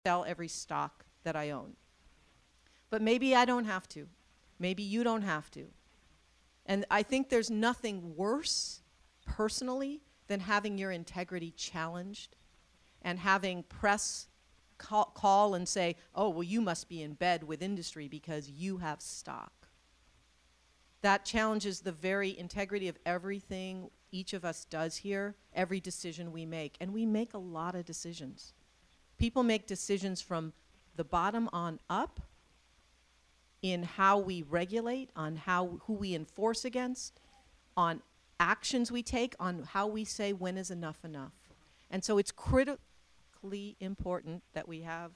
sell every stock that I own. But maybe I don't have to. Maybe you don't have to. And I think there's nothing worse, personally, than having your integrity challenged and having press call and say, oh, well, you must be in bed with industry because you have stock. That challenges the very integrity of everything each of us does here, every decision we make. And we make a lot of decisions. People make decisions from the bottom on up in how we regulate, on who we enforce against, on actions we take, on how we say when is enough enough. And so it's critically important that we have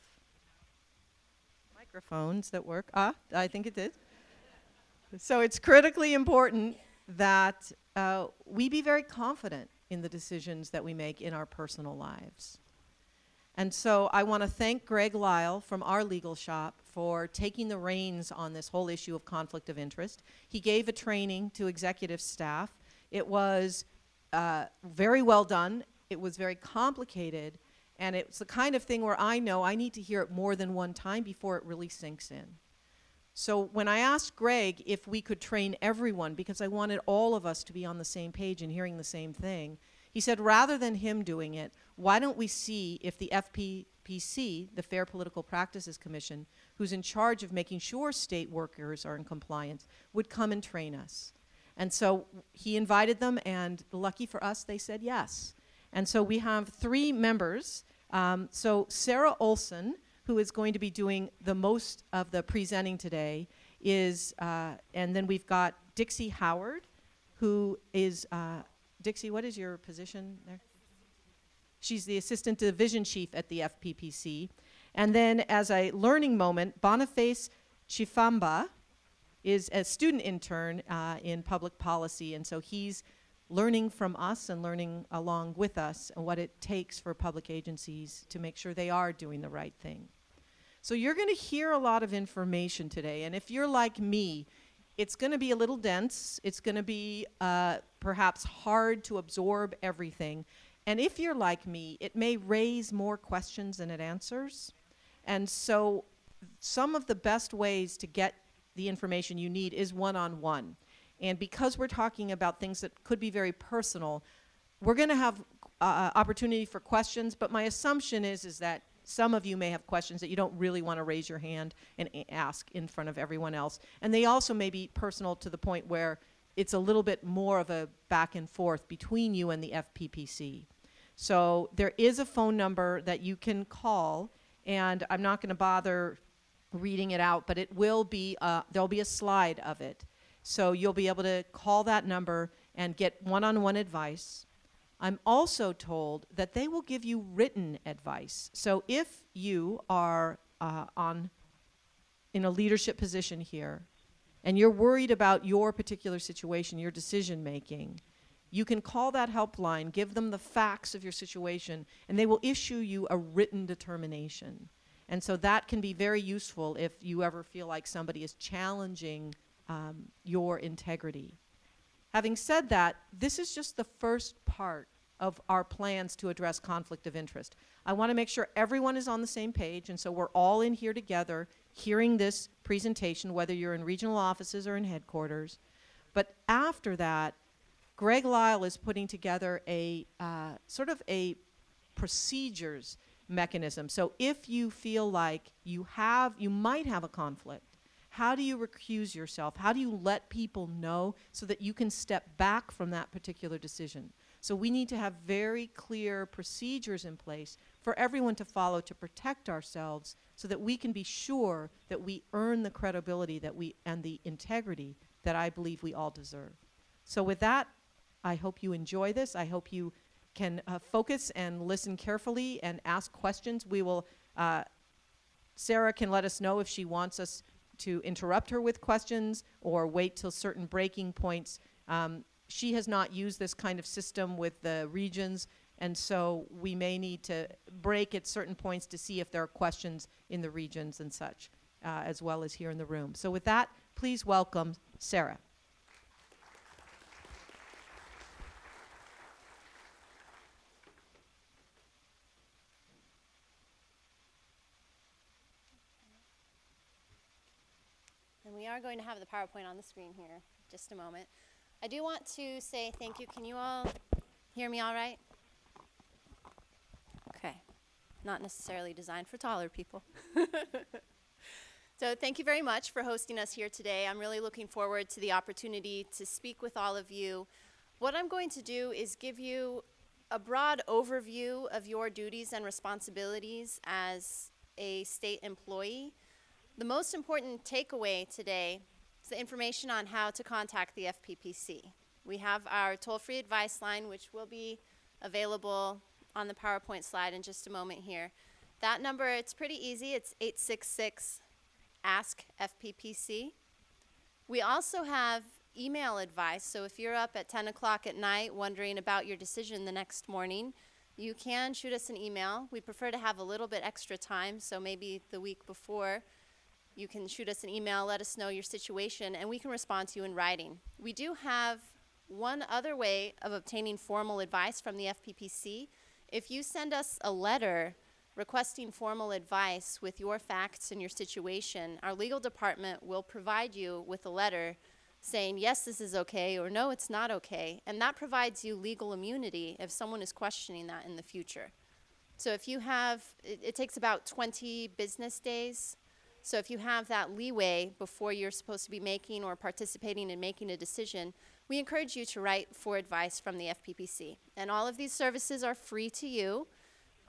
microphones that work. I think it did. So it's critically important that we be very confident in the decisions that we make in our personal lives. And so I want to thank Greg Lyle from our legal shop for taking the reins on this whole issue of conflict of interest. He gave a training to executive staff. It was very well done. It was very complicated. And it's the kind of thing where I know I need to hear it more than one time before it really sinks in. So when I asked Greg if we could train everyone, because I wanted all of us to be on the same page and hearing the same thing, he said, rather than him doing it, why don't we see if the FPPC, the Fair Political Practices Commission, who's in charge of making sure state workers are in compliance, would come and train us. And so he invited them, and lucky for us, they said yes. And so we have 3 members. So Sarah Olson, who is going to be doing the most of the presenting today, is, and then we've got Dixie Howard, who is, Dixie, what is your position there? She's the Assistant Division Chief at the FPPC. And then as a learning moment, Boniface Chifamba is a student intern in public policy, and so he's learning from us and learning along with us and what it takes for public agencies to make sure they are doing the right thing. So you're going to hear a lot of information today, and if you're like me, it's going to be a little dense. It's going to be perhaps hard to absorb everything. And if you're like me, it may raise more questions than it answers. And so some of the best ways to get the information you need is one-on-one. And because we're talking about things that could be very personal, we're going to have opportunity for questions, but my assumption is that some of you may have questions that you don't really want to raise your hand and ask in front of everyone else. And they also may be personal to the point where it's a little bit more of a back and forth between you and the FPPC. So there is a phone number that you can call, and I'm not going to bother reading it out, but it will be, there'll be a slide of it. So you'll be able to call that number and get one-on-one advice. I'm also told that they will give you written advice. So if you are in a leadership position here and you're worried about your particular situation, your decision making, you can call that helpline, give them the facts of your situation, and they will issue you a written determination. And so that can be very useful if you ever feel like somebody is challenging your integrity. Having said that, this is just the first part of our plans to address conflict of interest. I want to make sure everyone is on the same page, and so we're all in here together hearing this presentation, whether you're in regional offices or in headquarters. But after that, Greg Lyle is putting together a sort of a procedures mechanism. So if you feel like you might have a conflict, how do you recuse yourself? How do you let people know so that you can step back from that particular decision? So we need to have very clear procedures in place for everyone to follow to protect ourselves so that we can be sure that we earn the credibility that and the integrity that I believe we all deserve. So with that, I hope you enjoy this. I hope you can focus and listen carefully and ask questions. We will, Sarah can let us know if she wants us to interrupt her with questions or wait till certain breaking points. She has not used this kind of system with the regions, and so we may need to break at certain points to see if there are questions in the regions and such, as well as here in the room. So with that, please welcome Sarah. are going to have the PowerPoint on the screen here just a moment. I do want to say thank you. Can you all hear me all right? Okay. Not necessarily designed for taller people. So thank you very much for hosting us here today. I'm really looking forward to the opportunity to speak with all of you. What I'm going to do is give you a broad overview of your duties and responsibilities as a state employee. The most important takeaway today is the information on how to contact the FPPC. We have our toll-free advice line, which will be available on the PowerPoint slide in just a moment here. That number, it's pretty easy. It's 866-ASK-FPPC. We also have email advice, so if you're up at 10 o'clock at night wondering about your decision the next morning, you can shoot us an email. We prefer to have a little bit extra time, so maybe the week before you can shoot us an email, let us know your situation, and we can respond to you in writing. We do have one other way of obtaining formal advice from the FPPC. If you send us a letter requesting formal advice with your facts and your situation, our legal department will provide you with a letter saying, yes, this is okay, or no, it's not okay. And that provides you legal immunity if someone is questioning that in the future. So if you have, it takes about 20 business days. So if you have that leeway before you're supposed to be making or participating in making a decision, we encourage you to write for advice from the FPPC. And all of these services are free to you.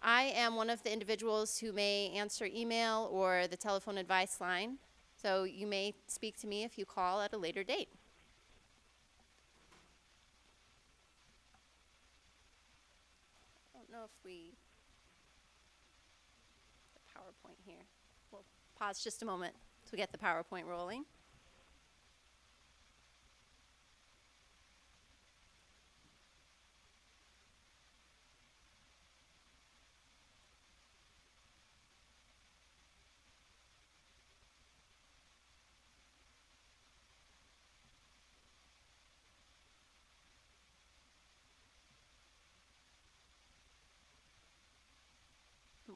I am one of the individuals who may answer email or the telephone advice line. So you may speak to me if you call at a later date. I don't know if the PowerPoint here. We'll pause just a moment to get the PowerPoint rolling.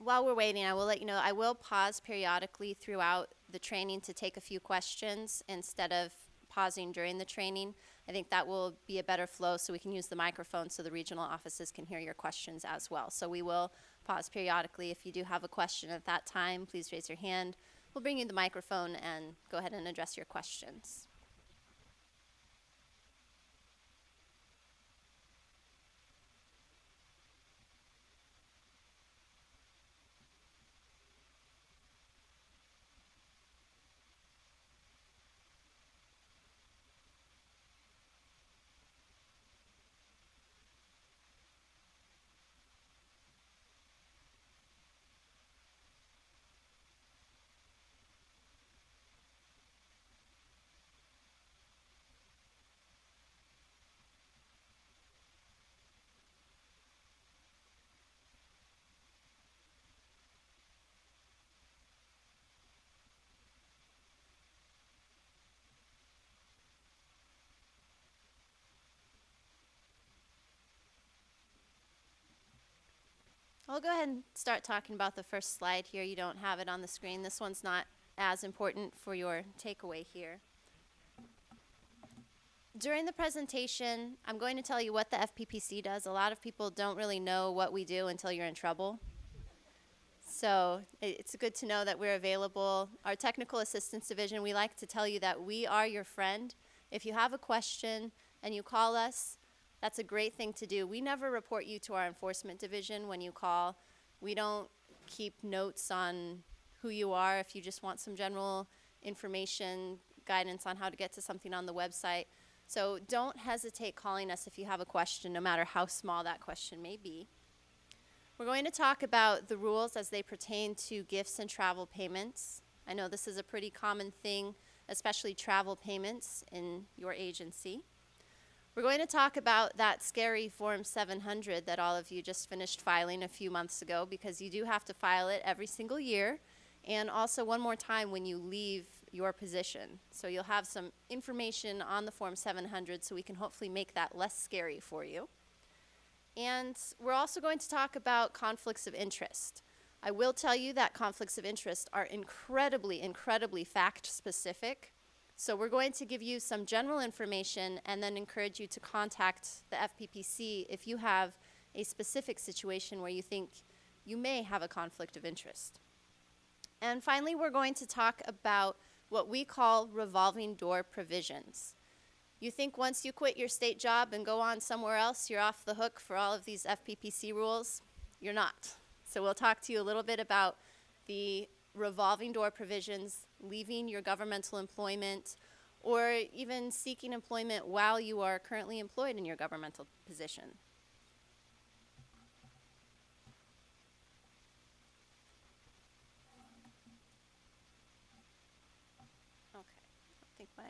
While we're waiting, I will let you know, I will pause periodically throughout the training to take a few questions instead of pausing during the training. I think that will be a better flow so we can use the microphone so the regional offices can hear your questions as well. So we will pause periodically. If you do have a question at that time, please raise your hand. We'll bring you the microphone and go ahead and address your questions. I'll go ahead and start talking about the first slide here. You don't have it on the screen. This one's not as important for your takeaway here. During the presentation, I'm going to tell you what the FPPC does. A lot of people don't really know what we do until you're in trouble. So it's good to know that we're available. Our Technical Assistance Division, we like to tell you that we are your friend. If you have a question and you call us, that's a great thing to do. We never report you to our Enforcement Division when you call. We don't keep notes on who you are. If you just want some general information, guidance on how to get to something on the website. So don't hesitate calling us if you have a question, no matter how small that question may be. We're going to talk about the rules as they pertain to gifts and travel payments. I know this is a pretty common thing, especially travel payments in your agency. We're going to talk about that scary Form 700 that all of you just finished filing a few months ago, because you do have to file it every single year, and also one more time when you leave your position. So you'll have some information on the Form 700 so we can hopefully make that less scary for you. And we're also going to talk about conflicts of interest. I will tell you that conflicts of interest are incredibly, incredibly fact-specific. So we're going to give you some general information and then encourage you to contact the FPPC if you have a specific situation where you think you may have a conflict of interest. And finally, we're going to talk about what we call revolving door provisions. You think once you quit your state job and go on somewhere else, you're off the hook for all of these FPPC rules? You're not. So we'll talk to you a little bit about the revolving door provisions, leaving your governmental employment, or even seeking employment while you are currently employed in your governmental position. Okay, I think my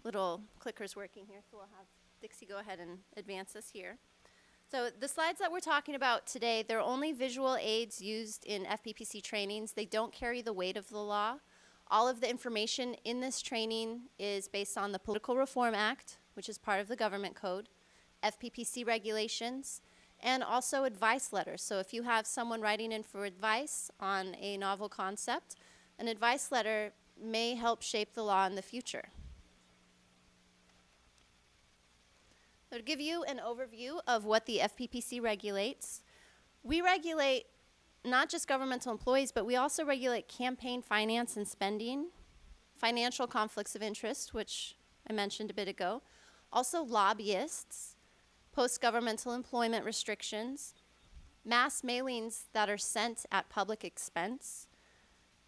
little clicker's working here, so we'll have Dixie go ahead and advance us here. So the slides that we're talking about today, they're only visual aids used in FPPC trainings. They don't carry the weight of the law. All of the information in this training is based on the Political Reform Act, which is part of the government code, FPPC regulations, and also advice letters. So if you have someone writing in for advice on a novel concept, an advice letter may help shape the law in the future. So to give you an overview of what the FPPC regulates, we regulate not just governmental employees, but we also regulate campaign finance and spending, financial conflicts of interest, which I mentioned a bit ago, also lobbyists, post-governmental employment restrictions, mass mailings that are sent at public expense,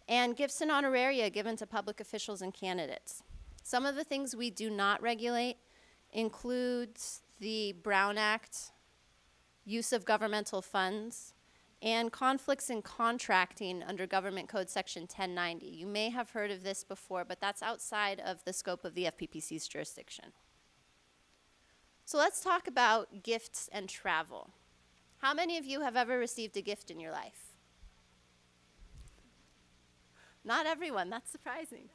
and gifts and honoraria given to public officials and candidates. Some of the things we do not regulate includes the Brown Act, use of governmental funds, and conflicts in contracting under Government Code Section 1090. You may have heard of this before, but that's outside of the scope of the FPPC's jurisdiction. So let's talk about gifts and travel. How many of you have ever received a gift in your life? Not everyone, that's surprising.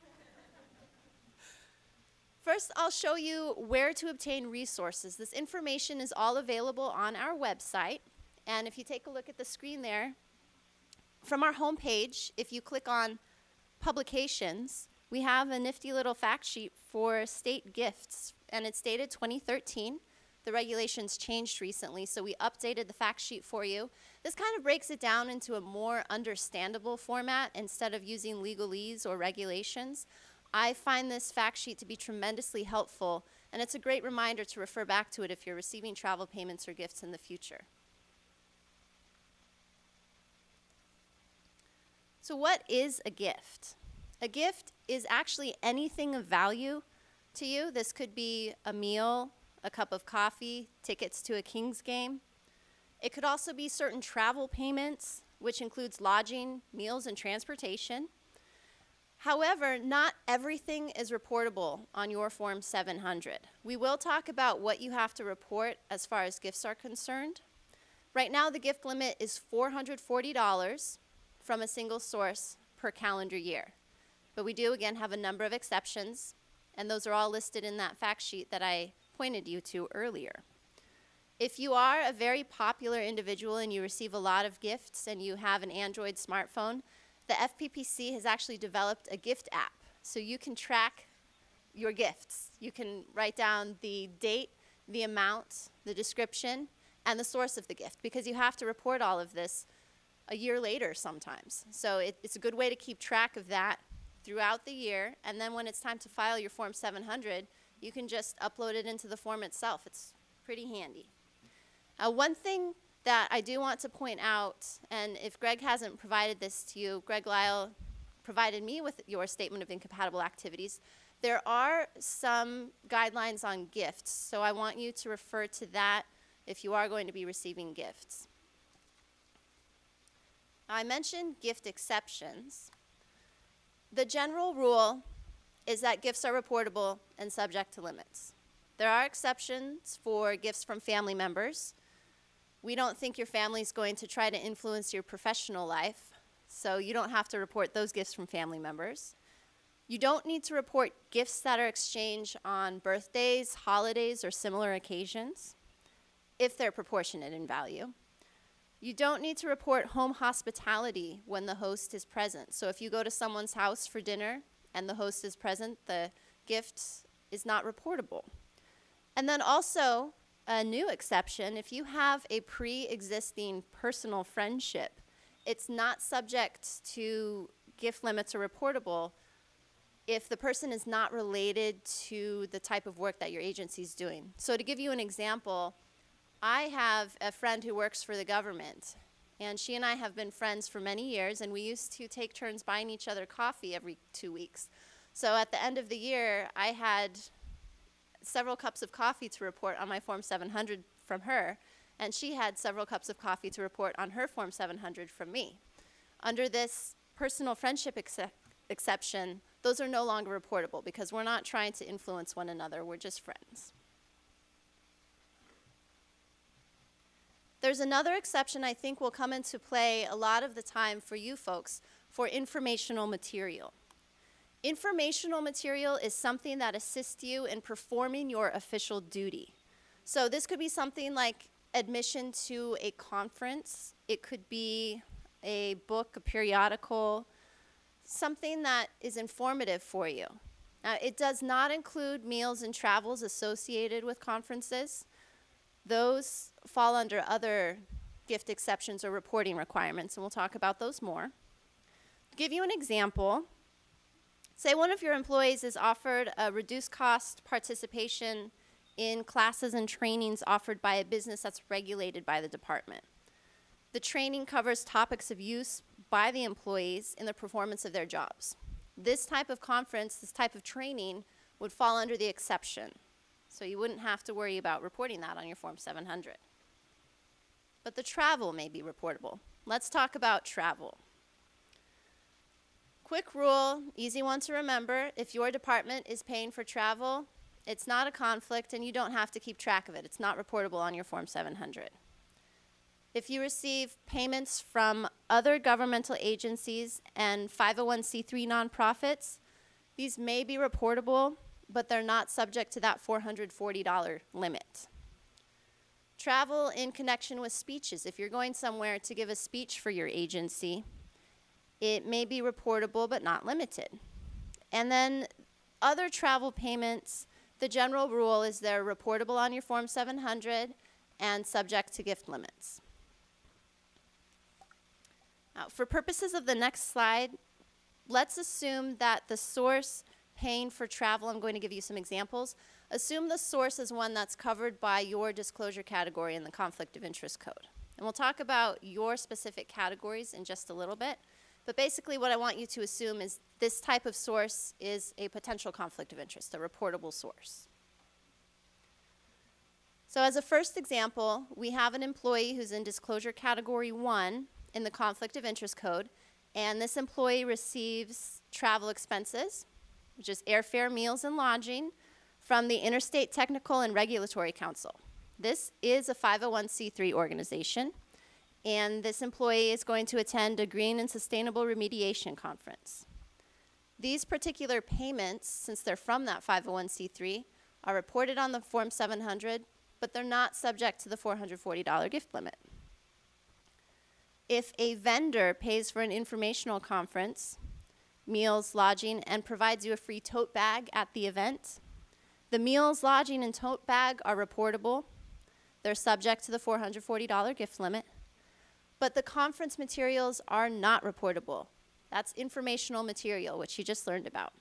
First, I'll show you where to obtain resources. This information is all available on our website. And if you take a look at the screen there, from our homepage, if you click on publications, we have a nifty little fact sheet for state gifts. And it's dated 2013. The regulations changed recently, so we updated the fact sheet for you. This kind of breaks it down into a more understandable format instead of using legalese or regulations. I find this fact sheet to be tremendously helpful, and it's a great reminder to refer back to it if you're receiving travel payments or gifts in the future. So what is a gift? A gift is actually anything of value to you. This could be a meal, a cup of coffee, tickets to a Kings game. It could also be certain travel payments, which includes lodging, meals, and transportation. However, not everything is reportable on your Form 700. We will talk about what you have to report as far as gifts are concerned. Right now, the gift limit is $440 from a single source per calendar year. But we do, again, have a number of exceptions, and those are all listed in that fact sheet that I pointed you to earlier. If you are a very popular individual and you receive a lot of gifts and you have an Android smartphone, the FPPC has actually developed a gift app, so you can track your gifts. You can write down the date, the amount, the description, and the source of the gift, because you have to report all of this a year later sometimes. So it's a good way to keep track of that throughout the year, and then when it's time to file your Form 700, you can just upload it into the form itself. It's pretty handy. One thing that I do want to point out, and if Greg hasn't provided this to you, Greg Lyle provided me with your statement of incompatible activities. There are some guidelines on gifts, so I want you to refer to that if you are going to be receiving gifts. Now, I mentioned gift exceptions. The general rule is that gifts are reportable and subject to limits. There are exceptions for gifts from family members. We don't think your family is going to try to influence your professional life, so you don't have to report those gifts from family members. You don't need to report gifts that are exchanged on birthdays, holidays, or similar occasions, if they're proportionate in value. You don't need to report home hospitality when the host is present. So if you go to someone's house for dinner and the host is present, the gift is not reportable. And then also, a new exception, if you have a pre-existing personal friendship, it's not subject to gift limits or reportable if the person is not related to the type of work that your agency is doing. So to give you an example, I have a friend who works for the government, and she and I have been friends for many years, and we used to take turns buying each other coffee every 2 weeks. So at the end of the year, I had several cups of coffee to report on my Form 700 from her, and she had several cups of coffee to report on her Form 700 from me. Under this personal friendship exception, those are no longer reportable because we're not trying to influence one another, we're just friends. There's another exception I think will come into play a lot of the time for you folks for informational material. Informational material is something that assists you in performing your official duty. So this could be something like admission to a conference. It could be a book, a periodical, something that is informative for you. Now, it does not include meals and travels associated with conferences. Those fall under other gift exceptions or reporting requirements, and we'll talk about those more. To give you an example, say one of your employees is offered a reduced cost participation in classes and trainings offered by a business that's regulated by the department. The training covers topics of use by the employees in the performance of their jobs. This type of conference, this type of training would fall under the exception. So you wouldn't have to worry about reporting that on your Form 700. But the travel may be reportable. Let's talk about travel. Quick rule, easy one to remember, if your department is paying for travel, it's not a conflict and you don't have to keep track of it. It's not reportable on your Form 700. If you receive payments from other governmental agencies and 501c3 nonprofits, these may be reportable, but they're not subject to that $440 limit. Travel in connection with speeches. If you're going somewhere to give a speech for your agency, it may be reportable but not limited. And then other travel payments, the general rule is they're reportable on your Form 700 and subject to gift limits. Now, for purposes of the next slide, let's assume that the source paying for travel, I'm going to give you some examples. Assume the source is one that's covered by your disclosure category in the Conflict of Interest Code. And we'll talk about your specific categories in just a little bit. But basically what I want you to assume is this type of source is a potential conflict of interest, a reportable source. So as a first example, we have an employee who's in disclosure category 1 in the Conflict of Interest Code, and this employee receives travel expenses, which is airfare, meals, and lodging, from the Interstate Technical and Regulatory Council. This is a 501c3 organization, and this employee is going to attend a Green and Sustainable Remediation Conference. These particular payments, since they're from that 501c3, are reported on the Form 700, but they're not subject to the $440 gift limit. If a vendor pays for an informational conference, meals, lodging, and provides you a free tote bag at the event, the meals, lodging, and tote bag are reportable. They're subject to the $440 gift limit. But the conference materials are not reportable. That's informational material, which you just learned about.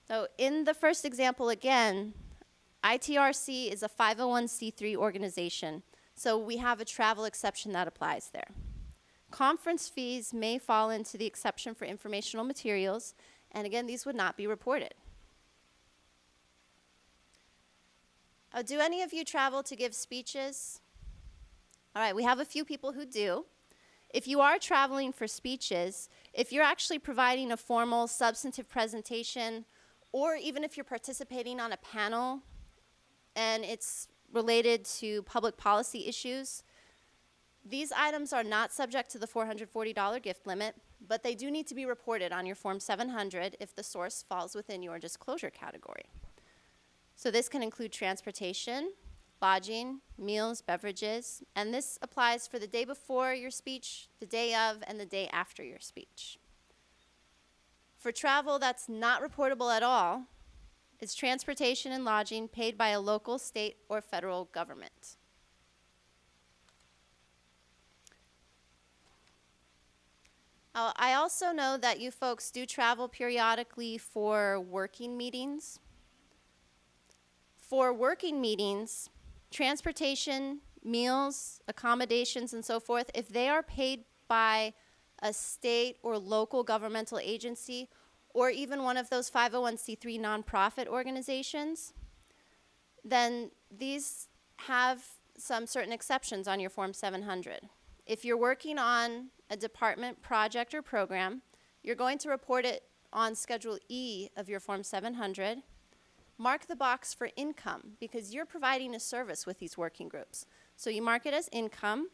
So in the first example again, ITRC is a 501c3 organization, so we have a travel exception that applies there. Conference fees may fall into the exception for informational materials, and again, these would not be reported. Do any of you travel to give speeches? All right, we have a few people who do. If you are traveling for speeches, if you're actually providing a formal substantive presentation, or even if you're participating on a panel and it's related to public policy issues, these items are not subject to the $440 gift limit, but they do need to be reported on your Form 700 if the source falls within your disclosure category. So this can include transportation, lodging, meals, beverages, and this applies for the day before your speech, the day of, and the day after your speech. For travel that's not reportable at all, it's transportation and lodging paid by a local, state, or federal government. I also know that you folks do travel periodically for working meetings. For working meetings, transportation, meals, accommodations, and so forth, if they are paid by a state or local governmental agency, or even one of those 501c3 nonprofit organizations, then these have some certain exceptions on your Form 700. If you're working on a department project or program, you're going to report it on Schedule E of your Form 700. Mark the box for income because you're providing a service with these working groups. So you mark it as income.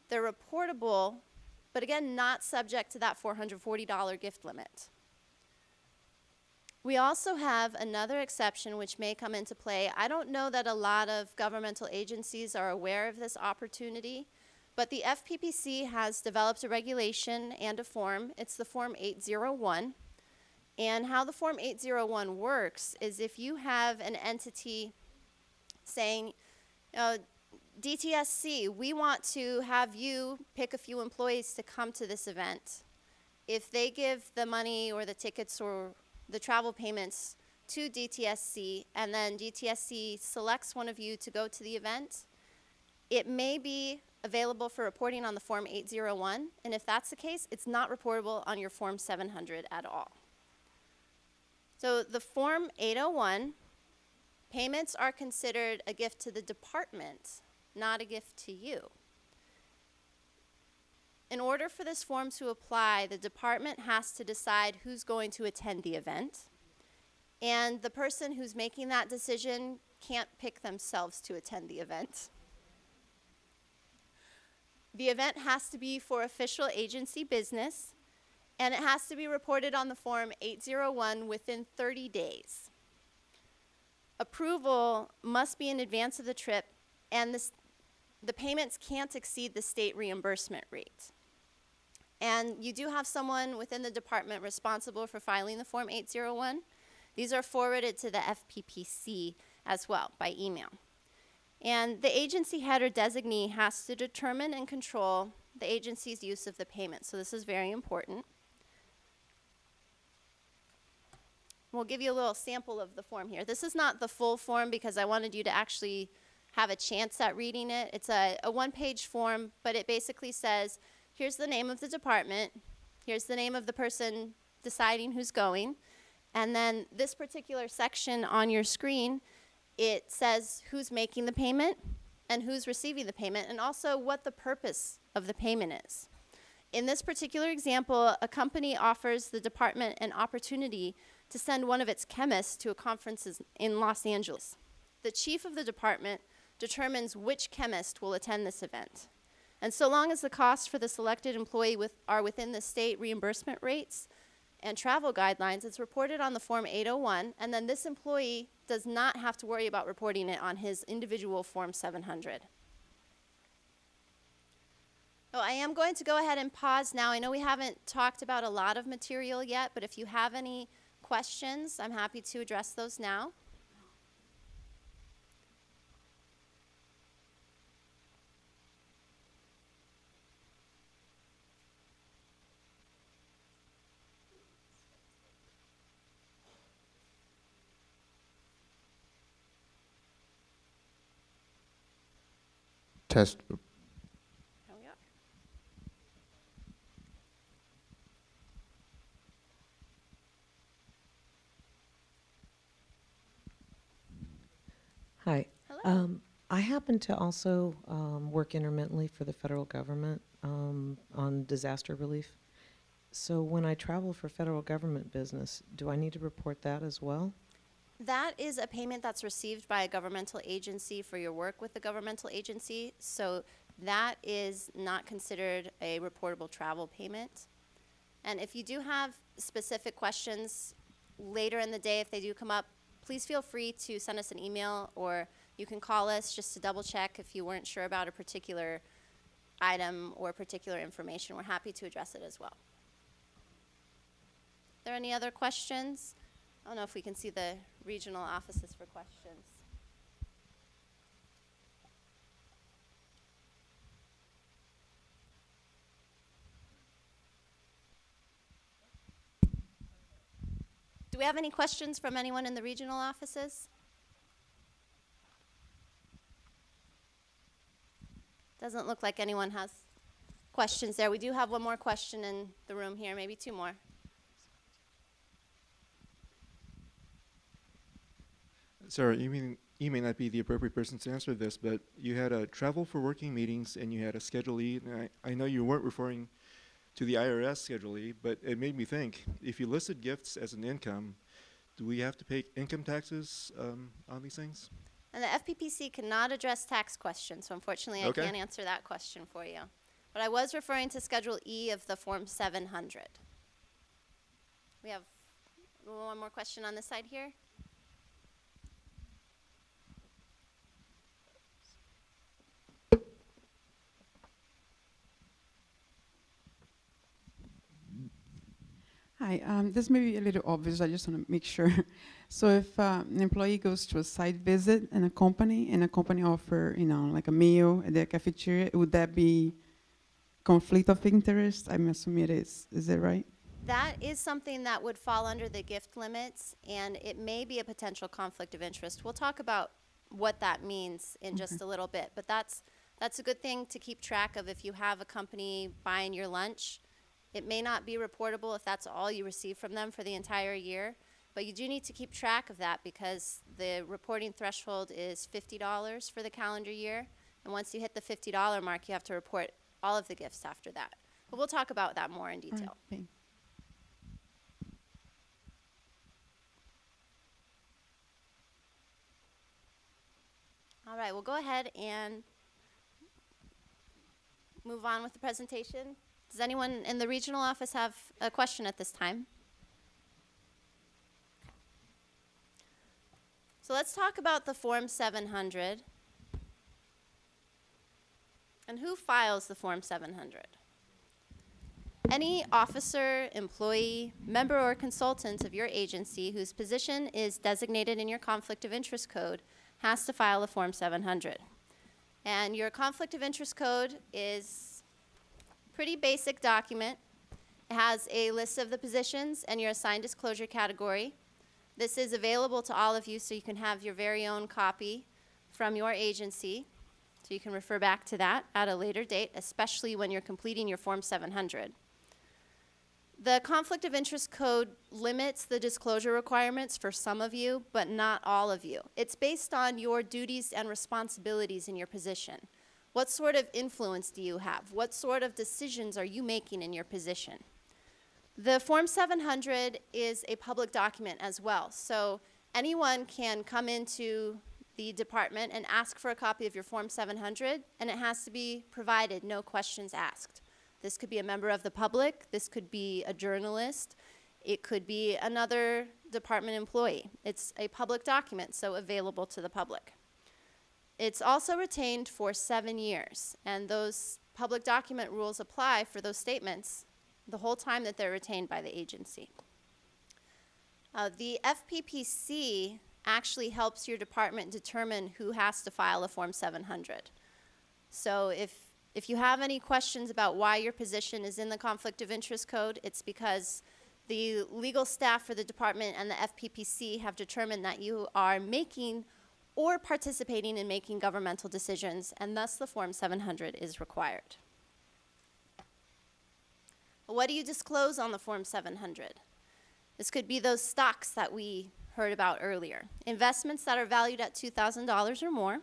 They're reportable, but again, not subject to that $440 gift limit. We also have another exception which may come into play. I don't know that a lot of governmental agencies are aware of this opportunity, but the FPPC has developed a regulation and a form. It's the Form 801. And how the Form 801 works is if you have an entity saying, DTSC, we want to have you pick a few employees to come to this event. If they give the money or the tickets or the travel payments to DTSC, and then DTSC selects one of you to go to the event, it may be available for reporting on the Form 801, and if that's the case, it's not reportable on your Form 700 at all. So the Form 801, payments are considered a gift to the department, not a gift to you. In order for this form to apply, the department has to decide who's going to attend the event, and the person who's making that decision can't pick themselves to attend the event. The event has to be for official agency business, and it has to be reported on the Form 801 within 30 days. Approval must be in advance of the trip, and the payments can't exceed the state reimbursement rate. And you do have someone within the department responsible for filing the Form 801. These are forwarded to the FPPC as well by email. And the agency head or designee has to determine and control the agency's use of the payment. So this is very important. We'll give you a little sample of the form here. This is not the full form because I wanted you to actually have a chance at reading it. It's a one-page form, but it basically says, here's the name of the department, here's the name of the person deciding who's going, and then this particular section on your screen, it says who's making the payment and who's receiving the payment, and also what the purpose of the payment is. In this particular example, a company offers the department an opportunity to send one of its chemists to a conference in Los Angeles. The chief of the department determines which chemist will attend this event. And so long as the costs for the selected employee are within the state reimbursement rates and travel guidelines, it's reported on the Form 801, and then this employee does not have to worry about reporting it on his individual Form 700. So I am going to go ahead and pause now. I know we haven't talked about a lot of material yet, but if you have any questions, I'm happy to address those now. Test. Here we are. Hi. Hello. I happen to also work intermittently for the federal government on disaster relief. So when I travel for federal government business, do I need to report that as well? That is a payment that's received by a governmental agency for your work with the governmental agency, so that is not considered a reportable travel payment. And if you do have specific questions later in the day, if they do come up, please feel free to send us an email, or you can call us just to double check if you weren't sure about a particular item or particular information. We're happy to address it as well. there any other questions? I don't know if we can see the regional offices for questions. Do we have any questions from anyone in the regional offices? Doesn't look like anyone has questions there. We do have one more question in the room here, maybe two more. Sarah, you may not be the appropriate person to answer this, but you had a travel for working meetings and you had a Schedule E. And I know you weren't referring to the IRS Schedule E, but it made me think, if you listed gifts as an income, do we have to pay income taxes on these things? And the FPPC cannot address tax questions, so unfortunately Okay. I can't answer that question for you. But I was referring to Schedule E of the Form 700. We have one more question on this side here. Hi, this may be a little obvious, I just want to make sure. So if an employee goes to a site visit in a company and a company offer, like a meal at the cafeteria, would that be conflict of interest? I'm assuming it is. Is that right? That is something that would fall under the gift limits, and it may be a potential conflict of interest. We'll talk about what that means in just a little bit, but that's a good thing to keep track of if you have a company buying your lunch. It may not be reportable if that's all you receive from them for the entire year, but you do need to keep track of that because the reporting threshold is $50 for the calendar year, and once you hit the $50 mark, you have to report all of the gifts after that. But we'll talk about that more in All right, detail. thanks. All right, we'll go ahead and move on with the presentation. Does anyone in the regional office have a question at this time? So let's talk about the Form 700. And who files the Form 700? Any officer, employee, member, or consultant of your agency whose position is designated in your conflict of interest code has to file a Form 700. And your conflict of interest code is a pretty basic document. It has a list of the positions and your assigned disclosure category. This is available to all of you so you can have your very own copy from your agency. So you can refer back to that at a later date, especially when you're completing your Form 700. The Conflict of Interest Code limits the disclosure requirements for some of you, but not all of you. It's based on your duties and responsibilities in your position. What sort of influence do you have? What sort of decisions are you making in your position? The Form 700 is a public document as well, so anyone can come into the department and ask for a copy of your Form 700, and it has to be provided, no questions asked. This could be a member of the public, this could be a journalist, it could be another department employee. It's a public document, so available to the public. It's also retained for 7 years, and those public document rules apply for those statements the whole time that they're retained by the agency. The FPPC actually helps your department determine who has to file a Form 700. So if you have any questions about why your position is in the Conflict of Interest Code, it's because the legal staff for the department and the FPPC have determined that you are making or participating in making governmental decisions, and thus the Form 700 is required. What do you disclose on the Form 700? This could be those stocks that we heard about earlier. Investments that are valued at $2,000 or more.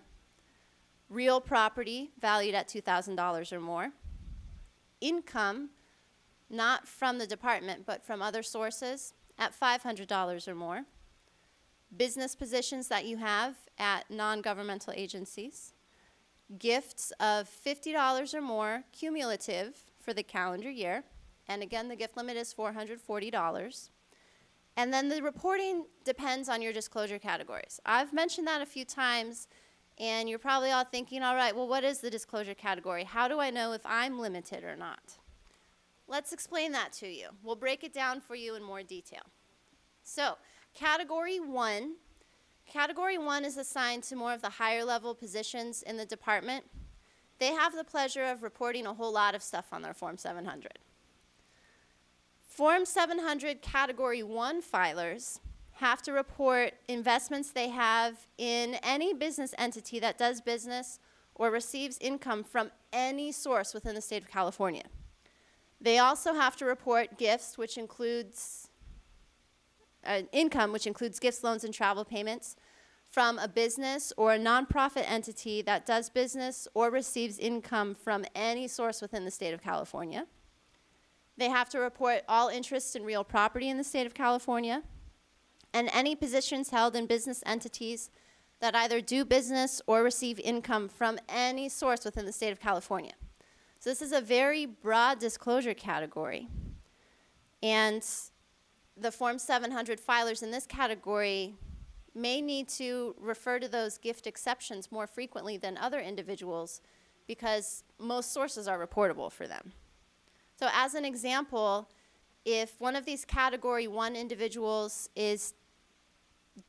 Real property valued at $2,000 or more. Income, not from the department, but from other sources, at $500 or more. Business positions that you have at non-governmental agencies. Gifts of $50 or more cumulative for the calendar year. And again, the gift limit is $440. And then the reporting depends on your disclosure categories. I've mentioned that a few times, and you're probably all thinking, all right, well, what is the disclosure category? How do I know if I'm limited or not? let's explain that to you. We'll break it down for you in more detail. So, Category 1 is assigned to more of the higher level positions in the department. They have the pleasure of reporting a whole lot of stuff on their Form 700. Form 700 Category 1 filers have to report investments they have in any business entity that does business or receives income from any source within the state of California. They also have to report gifts, which includes income, which includes gifts, loans, and travel payments from a business or a nonprofit entity that does business or receives income from any source within the state of California. They have to report all interest in real property in the state of California and any positions held in business entities that either do business or receive income from any source within the state of California. So this is a very broad disclosure category. And the Form 700 filers in this category may need to refer to those gift exceptions more frequently than other individuals because most sources are reportable for them. So as an example, if one of these Category 1 individuals is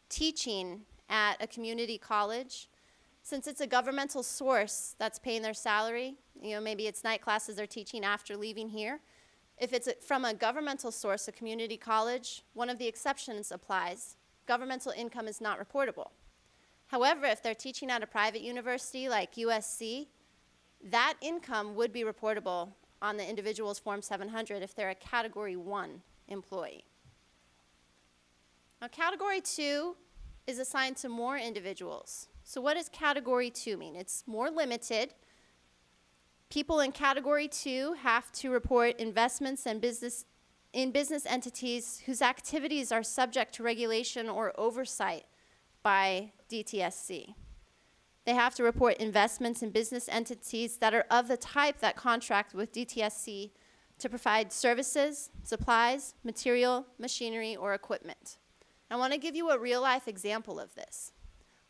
teaching at a community college, since it's a governmental source that's paying their salary, maybe it's night classes they're teaching after leaving here. If it's from a governmental source, a community college, one of the exceptions applies. Governmental income is not reportable. However, if they're teaching at a private university like USC, that income would be reportable on the individual's Form 700 if they're a Category 1 employee. Now, Category 2 is assigned to more individuals. So what does Category 2 mean? It's more limited. People in Category 2 have to report investments and business entities whose activities are subject to regulation or oversight by DTSC. They have to report investments in business entities that are of the type that contract with DTSC to provide services, supplies, material, machinery, or equipment. I want to give you a real-life example of this.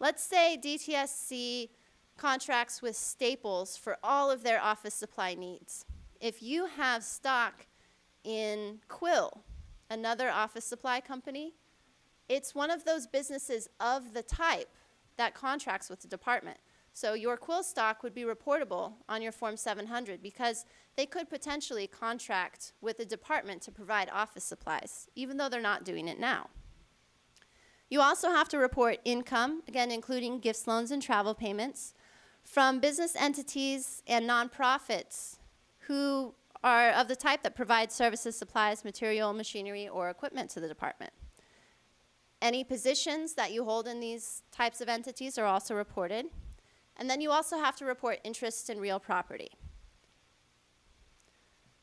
Let's say DTSC contracts with Staples for all of their office supply needs. If you have stock in Quill, another office supply company, it's one of those businesses of the type that contracts with the department. So your Quill stock would be reportable on your Form 700 because they could potentially contract with the department to provide office supplies, even though they're not doing it now. You also have to report income, again, including gifts, loans, and travel payments, from business entities and nonprofits who are of the type that provide services, supplies, material, machinery, or equipment to the department. Any positions that you hold in these types of entities are also reported. And then you also have to report interest in real property.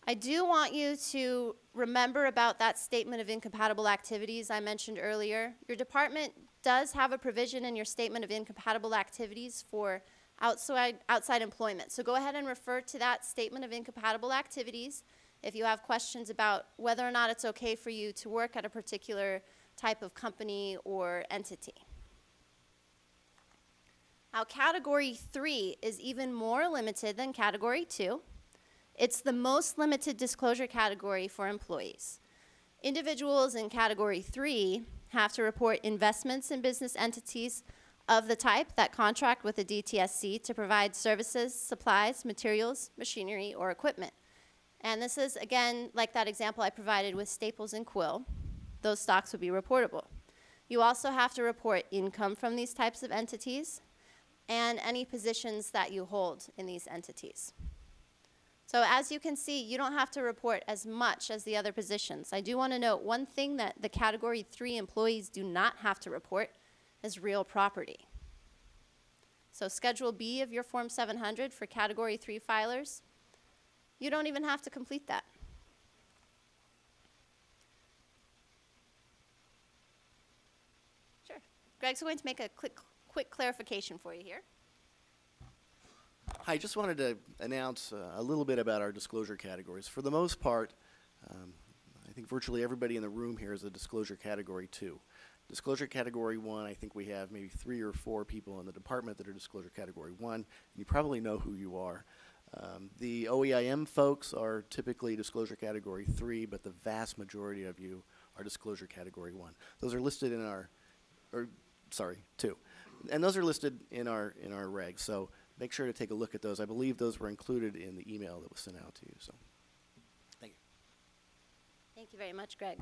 I do want you to remember about that statement of incompatible activities I mentioned earlier. Your department does have a provision in your statement of incompatible activities for outside employment. So go ahead and refer to that statement of incompatible activities if you have questions about whether or not it's okay for you to work at a particular type of company or entity. Now, Category 3 is even more limited than Category 2. It's the most limited disclosure category for employees. Individuals in Category 3 have to report investments in business entities of the type that contract with the DTSC to provide services, supplies, materials, machinery, or equipment. And this is, again, like that example I provided with Staples and Quill. Those stocks would be reportable. You also have to report income from these types of entities and any positions that you hold in these entities. So as you can see, you don't have to report as much as the other positions. I do want to note one thing that the Category 3 employees do not have to report is real property. So Schedule B of your Form 700 for Category 3 filers, you don't even have to complete that. Sure. Greg's going to make a quick clarification for you here. I just wanted to announce a little bit about our disclosure categories. For the most part, I think virtually everybody in the room here is a disclosure category 2. Disclosure category 1, I think we have maybe 3 or 4 people in the department that are disclosure category 1. You probably know who you are. The OEIM folks are typically disclosure category 3, but the vast majority of you are disclosure category 1. Those are listed in our, sorry, 2. And those are listed in our regs. So make sure to take a look at those. I believe those were included in the email that was sent out to you. So thank you. Thank you very much, Greg.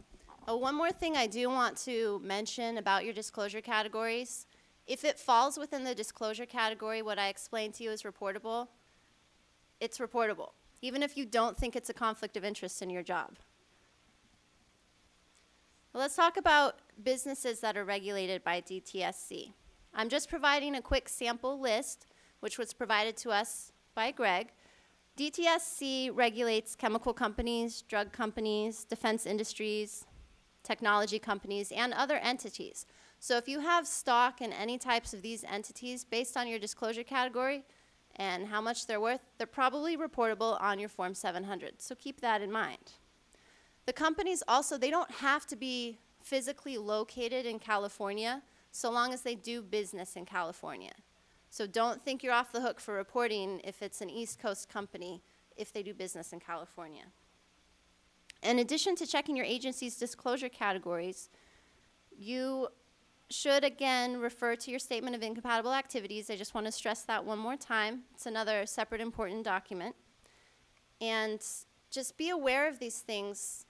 One more thing I do want to mention about your disclosure categories. If it falls within the disclosure category, what I explained to you is reportable, it's reportable, even if you don't think it's a conflict of interest in your job. Well, let's talk about businesses that are regulated by DTSC. I'm just providing a quick sample list, which was provided to us by Greg. DTSC regulates chemical companies, drug companies, defense industries, technology companies, and other entities. So if you have stock in any types of these entities, based on your disclosure category and how much they're worth, they're probably reportable on your Form 700. So keep that in mind. The companies also, they don't have to be physically located in California so long as they do business in California. So don't think you're off the hook for reporting if it's an East Coast company if they do business in California. In addition to checking your agency's disclosure categories, you should again refer to your statement of incompatible activities. I just want to stress that one more time. It's another separate important document. And just be aware of these things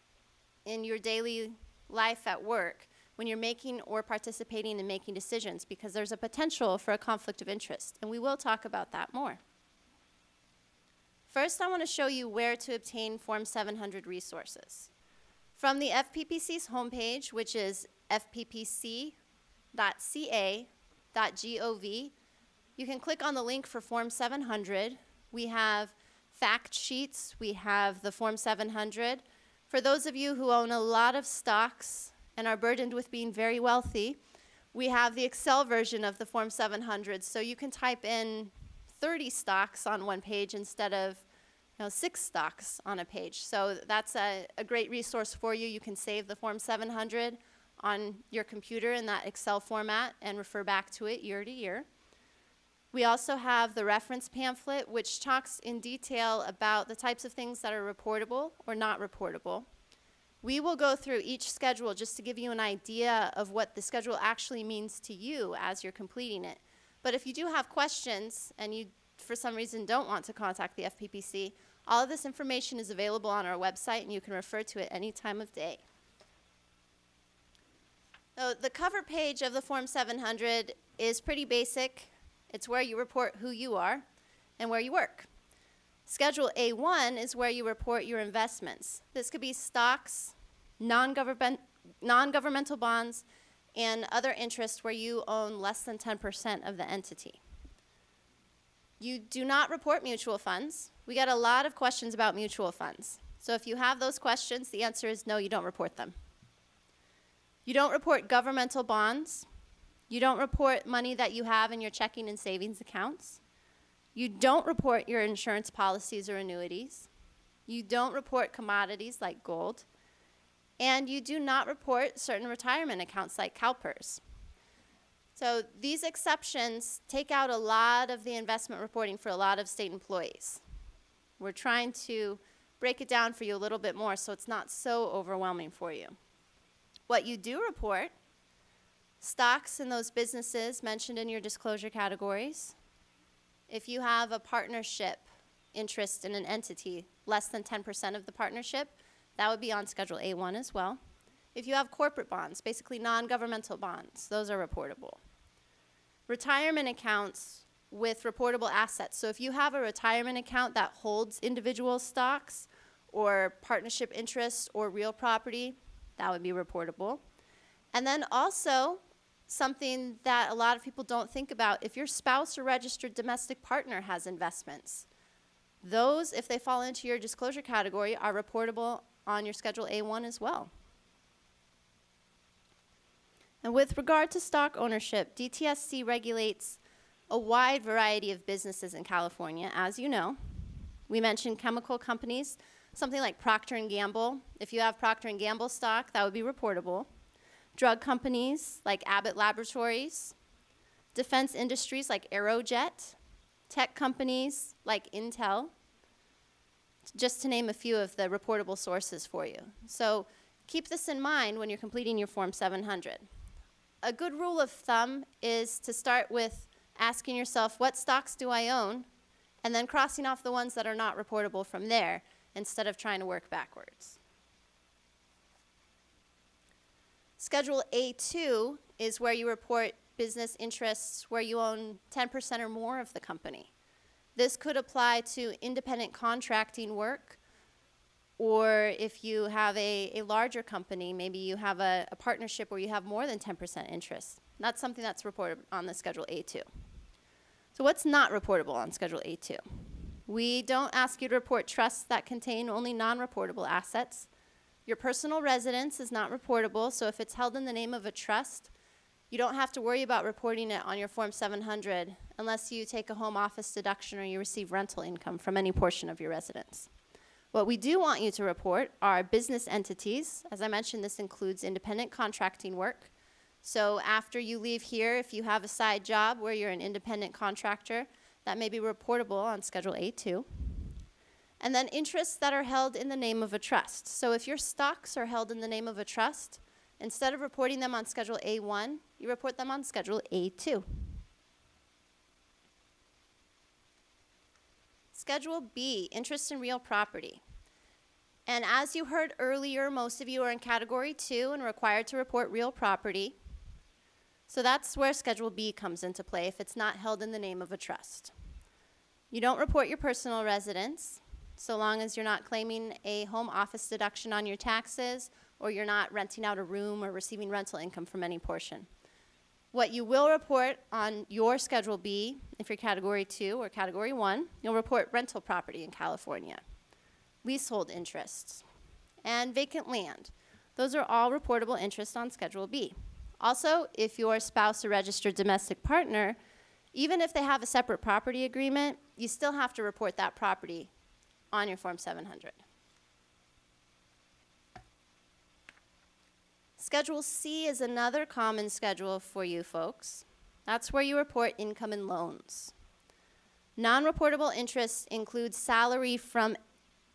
in your daily life at work when you're making or participating in making decisions, because there's a potential for a conflict of interest, and we will talk about that more. First, I want to show you where to obtain Form 700 resources. From the FPPC's homepage, which is fppc.ca.gov, you can click on the link for Form 700. We have fact sheets. We have the Form 700. For those of you who own a lot of stocks and are burdened with being very wealthy, we have the Excel version of the Form 700, so you can type in 30 stocks on one page instead of 6 stocks on a page. So that's a great resource for you. You can save the Form 700 on your computer in that Excel format and refer back to it year to year. We also have the reference pamphlet, which talks in detail about the types of things that are reportable or not reportable. We will go through each schedule just to give you an idea of what the schedule actually means to you as you're completing it. But if you do have questions and you, for some reason, don't want to contact the FPPC, all of this information is available on our website, and you can refer to it any time of day. So the cover page of the Form 700 is pretty basic. It's where you report who you are and where you work. Schedule A1 is where you report your investments. This could be stocks, non-governmental bonds, and other interests where you own less than 10% of the entity. You do not report mutual funds. We get a lot of questions about mutual funds. So if you have those questions, the answer is no, you don't report them. You don't report governmental bonds. You don't report money that you have in your checking and savings accounts. You don't report your insurance policies or annuities. You don't report commodities like gold. And you do not report certain retirement accounts like CalPERS. So these exceptions take out a lot of the investment reporting for a lot of state employees. We're trying to break it down for you a little bit more so it's not so overwhelming for you. What you do report: stocks in those businesses mentioned in your disclosure categories. If you have a partnership interest in an entity, less than 10% of the partnership, that would be on Schedule A1 as well. If you have corporate bonds, basically non-governmental bonds, those are reportable. Retirement accounts with reportable assets. So if you have a retirement account that holds individual stocks or partnership interests or real property, that would be reportable. And then also, something that a lot of people don't think about, if your spouse or registered domestic partner has investments, those, if they fall into your disclosure category, are reportable on your Schedule A1 as well. And with regard to stock ownership, DTSC regulates a wide variety of businesses in California, as you know. We mentioned chemical companies, something like Procter & Gamble. If you have Procter & Gamble stock, that would be reportable. Drug companies like Abbott Laboratories, defense industries like Aerojet, tech companies like Intel, just to name a few of the reportable sources for you. So keep this in mind when you're completing your Form 700. A good rule of thumb is to start with asking yourself, what stocks do I own? And then crossing off the ones that are not reportable from there, instead of trying to work backwards. Schedule A2 is where you report business interests where you own 10% or more of the company. This could apply to independent contracting work, or if you have a larger company, maybe you have a partnership where you have more than 10% interest. That's something that's reported on the Schedule A2. So what's not reportable on Schedule A2? We don't ask you to report trusts that contain only non-reportable assets. Your personal residence is not reportable, so if it's held in the name of a trust, you don't have to worry about reporting it on your Form 700 unless you take a home office deduction or you receive rental income from any portion of your residence. What we do want you to report are business entities. As I mentioned, this includes independent contracting work. So after you leave here, if you have a side job where you're an independent contractor, that may be reportable on Schedule A2. And then interests that are held in the name of a trust. So if your stocks are held in the name of a trust, instead of reporting them on Schedule A1, you report them on Schedule A2. Schedule B, interest in real property. And as you heard earlier, most of you are in Category 2 and required to report real property. So that's where Schedule B comes into play if it's not held in the name of a trust. You don't report your personal residence, so long as you're not claiming a home office deduction on your taxes, or you're not renting out a room or receiving rental income from any portion. What you will report on your Schedule B, if you're Category 2 or Category 1, you'll report rental property in California, leasehold interests, and vacant land. Those are all reportable interests on Schedule B. Also, if your spouse or registered domestic partner, even if they have a separate property agreement, you still have to report that property on your Form 700. Schedule C is another common schedule for you folks. That's where you report income and loans. Non-reportable interests include salary from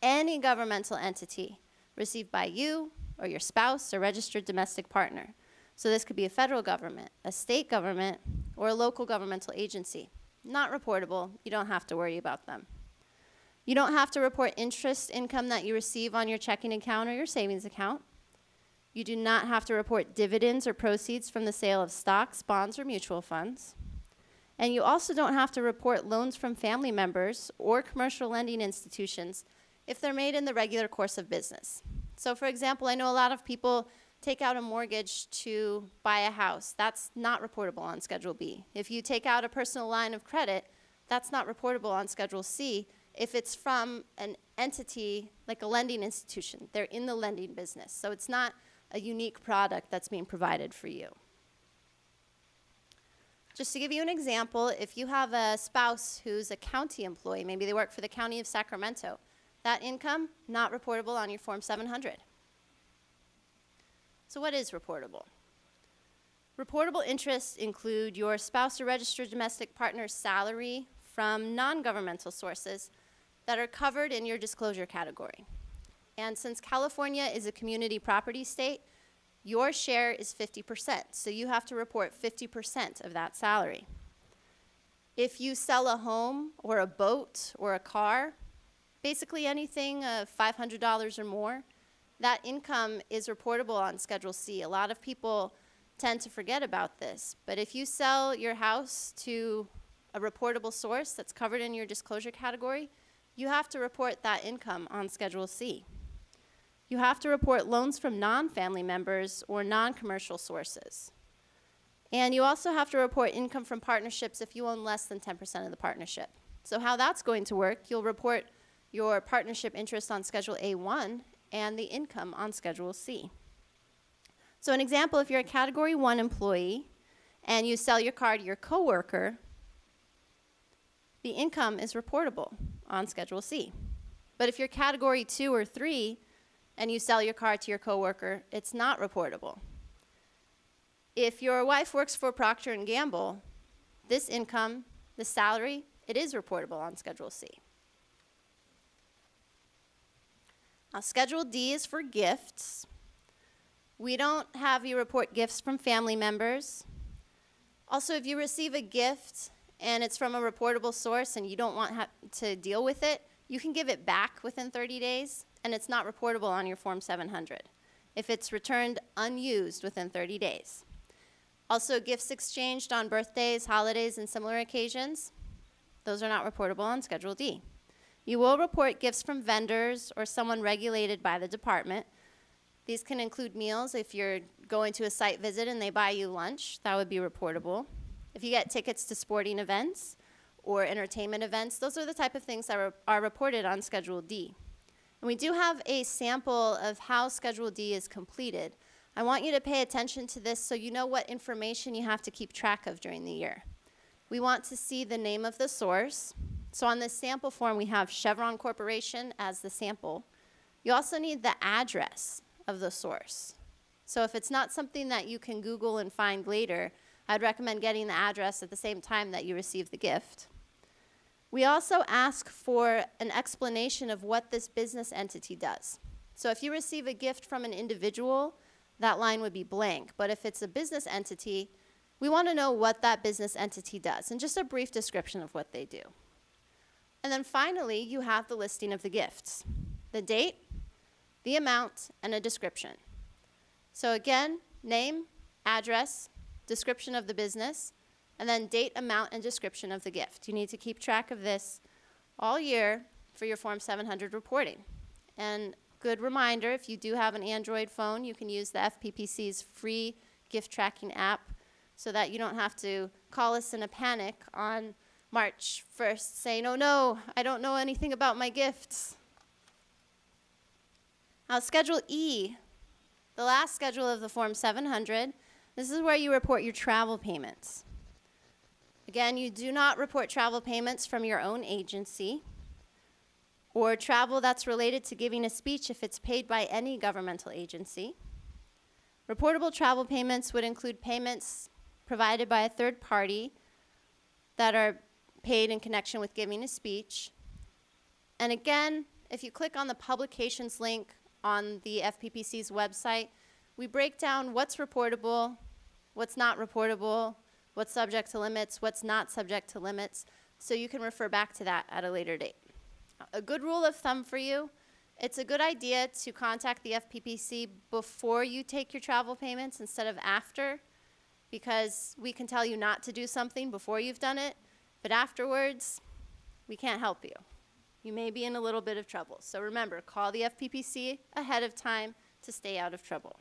any governmental entity received by you or your spouse or registered domestic partner. So this could be a federal government, a state government, or a local governmental agency. Not reportable. You don't have to worry about them. You don't have to report interest income that you receive on your checking account or your savings account. You do not have to report dividends or proceeds from the sale of stocks, bonds, or mutual funds. And you also don't have to report loans from family members or commercial lending institutions if they're made in the regular course of business. So for example, I know a lot of people take out a mortgage to buy a house. That's not reportable on Schedule B. If you take out a personal line of credit, that's not reportable on Schedule C if it's from an entity like a lending institution. They're in the lending business. So it's not a unique product that's being provided for you. Just to give you an example, if you have a spouse who's a county employee, maybe they work for the County of Sacramento, that income, not reportable on your Form 700. So what is reportable? Reportable interests include your spouse or registered domestic partner's salary from non-governmental sources that are covered in your disclosure category. And since California is a community property state, your share is 50%, so you have to report 50% of that salary. If you sell a home or a boat or a car, basically anything of $500 or more, that income is reportable on Schedule C. A lot of people tend to forget about this, but if you sell your house to a reportable source that's covered in your disclosure category, you have to report that income on Schedule C. You have to report loans from non-family members or non-commercial sources. And you also have to report income from partnerships if you own less than 10% of the partnership. So how that's going to work, you'll report your partnership interest on Schedule A1 and the income on Schedule C. So an example, if you're a Category 1 employee and you sell your car to your coworker, the income is reportable on Schedule C. But if you're Category 2 or 3 and you sell your car to your coworker, it's not reportable. If your wife works for Procter & Gamble, this income, the salary, it is reportable on Schedule C. Now, Schedule D is for gifts. We don't have you report gifts from family members. Also, if you receive a gift and it's from a reportable source and you don't want to deal with it, you can give it back within 30 days, and it's not reportable on your Form 700 if it's returned unused within 30 days. Also, gifts exchanged on birthdays, holidays, and similar occasions, those are not reportable on Schedule D. You will report gifts from vendors or someone regulated by the department. These can include meals. If you're going to a site visit and they buy you lunch, that would be reportable. If you get tickets to sporting events or entertainment events, those are the type of things that are reported on Schedule D. And we do have a sample of how Schedule D is completed. I want you to pay attention to this so you know what information you have to keep track of during the year. We want to see the name of the source. So on this sample form, we have Chevron Corporation as the sample. You also need the address of the source. So if it's not something that you can Google and find later, I'd recommend getting the address at the same time that you receive the gift. We also ask for an explanation of what this business entity does. So if you receive a gift from an individual, that line would be blank. But if it's a business entity, we want to know what that business entity does and just a brief description of what they do. And then finally, you have the listing of the gifts, the date, the amount, and a description. So again, name, address, description of the business, and then date, amount, and description of the gift. You need to keep track of this all year for your Form 700 reporting. And good reminder, if you do have an Android phone, you can use the FPPC's free gift tracking app so that you don't have to call us in a panic on March 1st saying, oh no, I don't know anything about my gifts. Now, Schedule E, the last schedule of the Form 700, this is where you report your travel payments. Again, you do not report travel payments from your own agency or travel that's related to giving a speech if it's paid by any governmental agency. Reportable travel payments would include payments provided by a third party that are paid in connection with giving a speech. And again, if you click on the publications link on the FPPC's website, we break down what's reportable, what's not reportable, what's subject to limits, what's not subject to limits, so you can refer back to that at a later date. A good rule of thumb for you, it's a good idea to contact the FPPC before you take your travel payments instead of after, because we can tell you not to do something before you've done it, but afterwards, we can't help you. You may be in a little bit of trouble. So remember, call the FPPC ahead of time to stay out of trouble.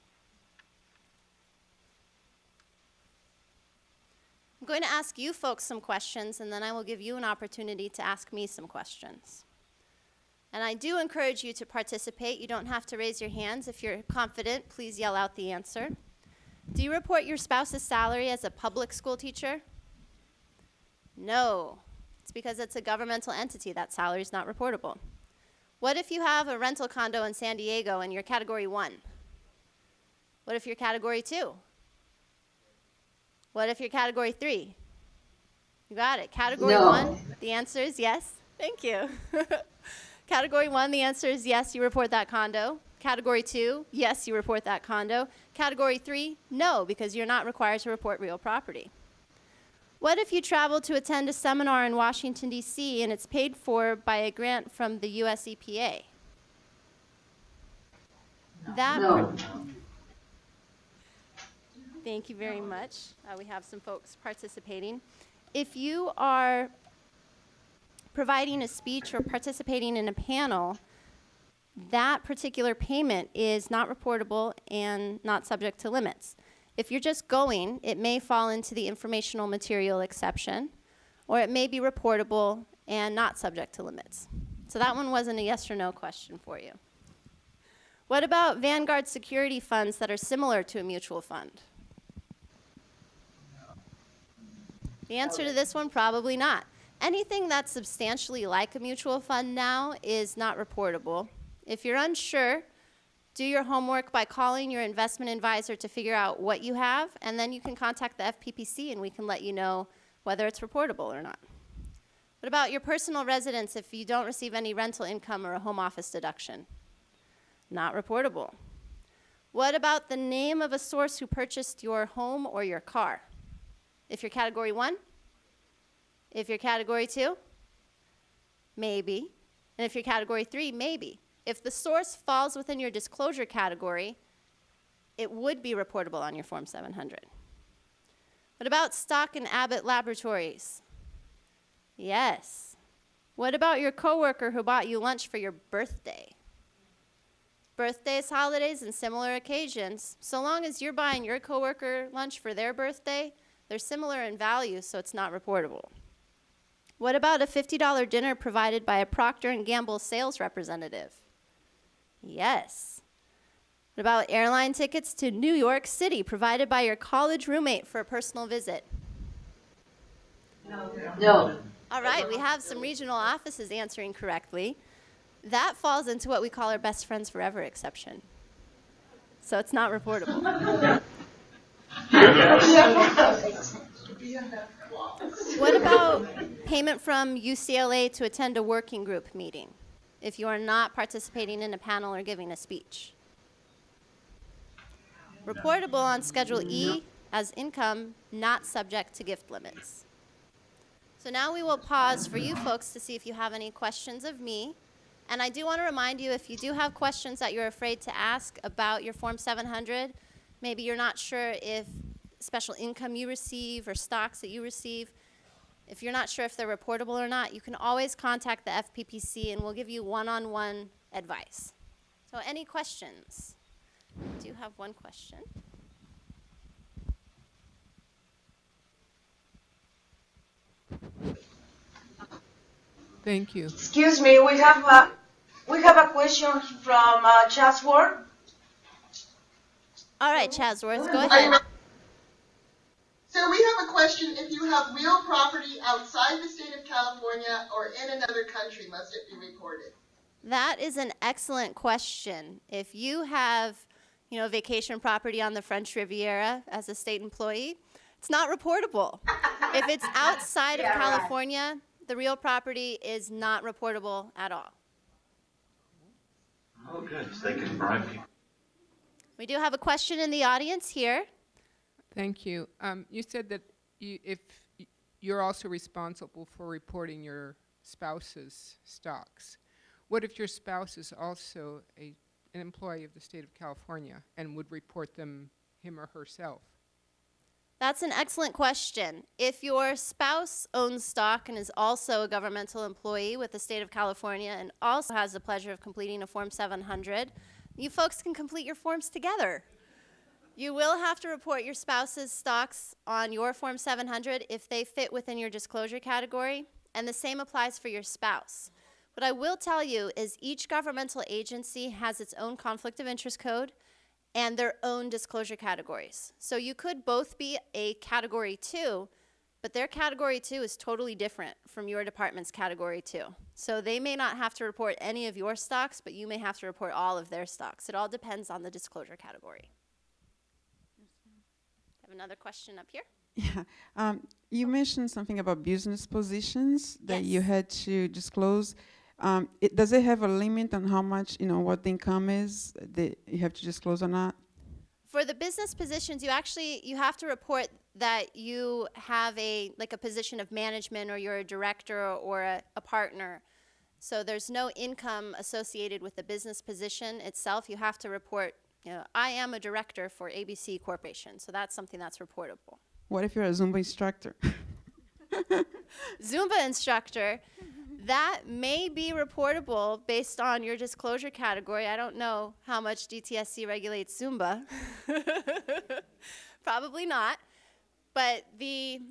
I'm going to ask you folks some questions, and then I will give you an opportunity to ask me some questions. And I do encourage you to participate. You don't have to raise your hands. If you're confident, please yell out the answer. Do you report your spouse's salary as a public school teacher? No. It's because it's a governmental entity. That salary is not reportable. What if you have a rental condo in San Diego and you're Category 1? What if you're Category 2? What if you're Category 3? You got it. Category 1, the answer is yes. Thank you. Category 1, the answer is yes, you report that condo. Category 2, yes, you report that condo. Category 3, no, because you're not required to report real property. What if you travel to attend a seminar in Washington, D.C., and it's paid for by a grant from the U.S. EPA? No. Thank you very much. We have some folks participating. If you are providing a speech or participating in a panel, that particular payment is not reportable and not subject to limits. If you're just going, it may fall into the informational material exception, or it may be reportable and not subject to limits. So that one wasn't a yes or no question for you. What about Vanguard security funds that are similar to a mutual fund? The answer to this one, probably not. Anything that's substantially like a mutual fund now is not reportable. If you're unsure, do your homework by calling your investment advisor to figure out what you have, and then you can contact the FPPC and we can let you know whether it's reportable or not. What about your personal residence if you don't receive any rental income or a home office deduction? Not reportable. What about the name of a source who purchased your home or your car? If you're category 1? If you're category 2? Maybe. And if you're category 3, maybe. If the source falls within your disclosure category, it would be reportable on your Form 700. What about Stock and Abbott Laboratories? Yes. What about your coworker who bought you lunch for your birthday? Birthdays, holidays, and similar occasions, so long as you're buying your coworker lunch for their birthday, they're similar in value, so it's not reportable. What about a $50 dinner provided by a Procter & Gamble sales representative? Yes. What about airline tickets to New York City provided by your college roommate for a personal visit? No. All right, we have some regional offices answering correctly. That falls into what we call our best friends forever exception. So it's not reportable. What about payment from UCLA to attend a working group meeting if you are not participating in a panel or giving a speech? Reportable on Schedule E as income, not subject to gift limits. So now we will pause for you folks to see if you have any questions of me. And I do want to remind you, if you do have questions that you're afraid to ask about your Form 700, maybe you're not sure if special income you receive or stocks that you receive, if you're not sure if they're reportable or not, you can always contact the FPPC and we'll give you one-on-one advice. So any questions? I do have one question. Thank you. Excuse me, we have a question from Chatsworth. All right, Chasworth, go ahead. So we have a question. If you have real property outside the state of California or in another country, must it be reported? That is an excellent question. If you have, vacation property on the French Riviera as a state employee, it's not reportable. If it's outside of California, the real property is not reportable at all. Oh, good. So they can bribe me. We do have a question in the audience here. Thank you. You said that if you're also responsible for reporting your spouse's stocks. What if your spouse is also an employee of the state of California and would report them, him or herself? That's an excellent question. If your spouse owns stock and is also a governmental employee with the state of California and also has the pleasure of completing a Form 700, you folks can complete your forms together. You will have to report your spouse's stocks on your Form 700 if they fit within your disclosure category, and the same applies for your spouse. What I will tell you is each governmental agency has its own conflict of interest code and their own disclosure categories. So you could both be a Category 2, but their Category 2 is totally different from your department's Category 2. So they may not have to report any of your stocks, but you may have to report all of their stocks. It all depends on the disclosure category. I have another question up here. Yeah. You mentioned something about business positions that you had to disclose. Does it have a limit on how much, what the income is that you have to disclose or not? For the business positions, you have to report that you have a position of management, or you're a director or a partner. So there's no income associated with the business position itself. You have to report, I am a director for ABC Corporation. So that's something that's reportable. What if you're a Zumba instructor? Zumba instructor, that may be reportable based on your disclosure category. I don't know how much DTSC regulates Zumba. Probably not. But the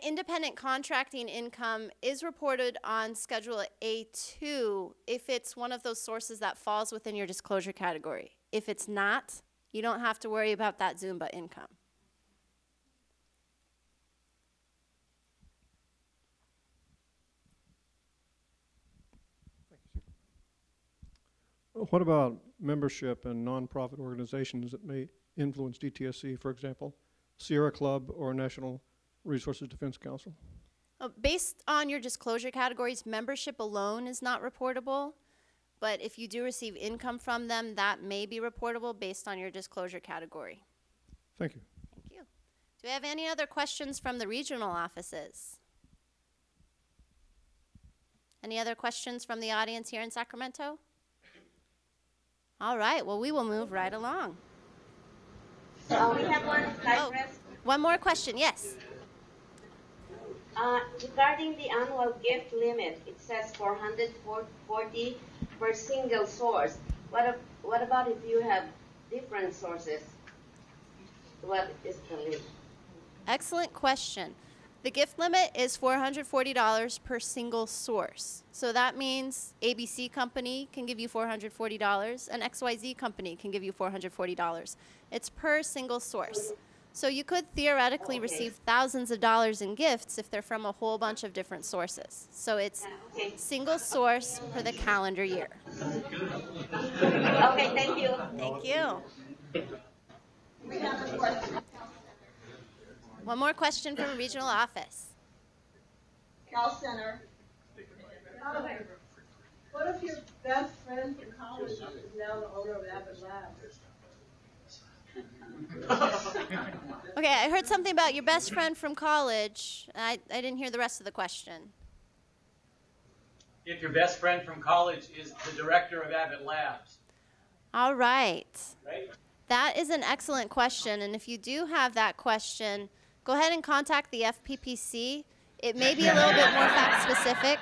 independent contracting income is reported on Schedule A2 if it's one of those sources that falls within your disclosure category. If it's not, you don't have to worry about that Zumba income. What about membership in nonprofit organizations that may influence DTSC, for example, Sierra Club or National Resources Defense Council? Based on your disclosure categories, membership alone is not reportable. But if you do receive income from them, that may be reportable based on your disclosure category. Thank you. Thank you. Do we have any other questions from the regional offices? Any other questions from the audience here in Sacramento? All right, well, we will move right along. We have one slide, Press. One more question, yes. Regarding the annual gift limit, it says 440 per single source. What about if you have different sources? What is the limit? Excellent question. The gift limit is $440 per single source. So that means ABC company can give you $440 and XYZ company can give you $440. It's per single source. So you could theoretically receive thousands of dollars in gifts if they're from a whole bunch of different sources. So it's single source for the calendar year. Okay, thank you. Thank you. We have a question. One more question from a regional office. Cal Center. What if your best friend from college is now the owner of Abbott Labs? Okay, I heard something about your best friend from college. I didn't hear the rest of the question. If your best friend from college is the director of Abbott Labs. All right. Right? That is an excellent question, and if you do have that question, go ahead and contact the FPPC. It may be a little bit more fact-specific.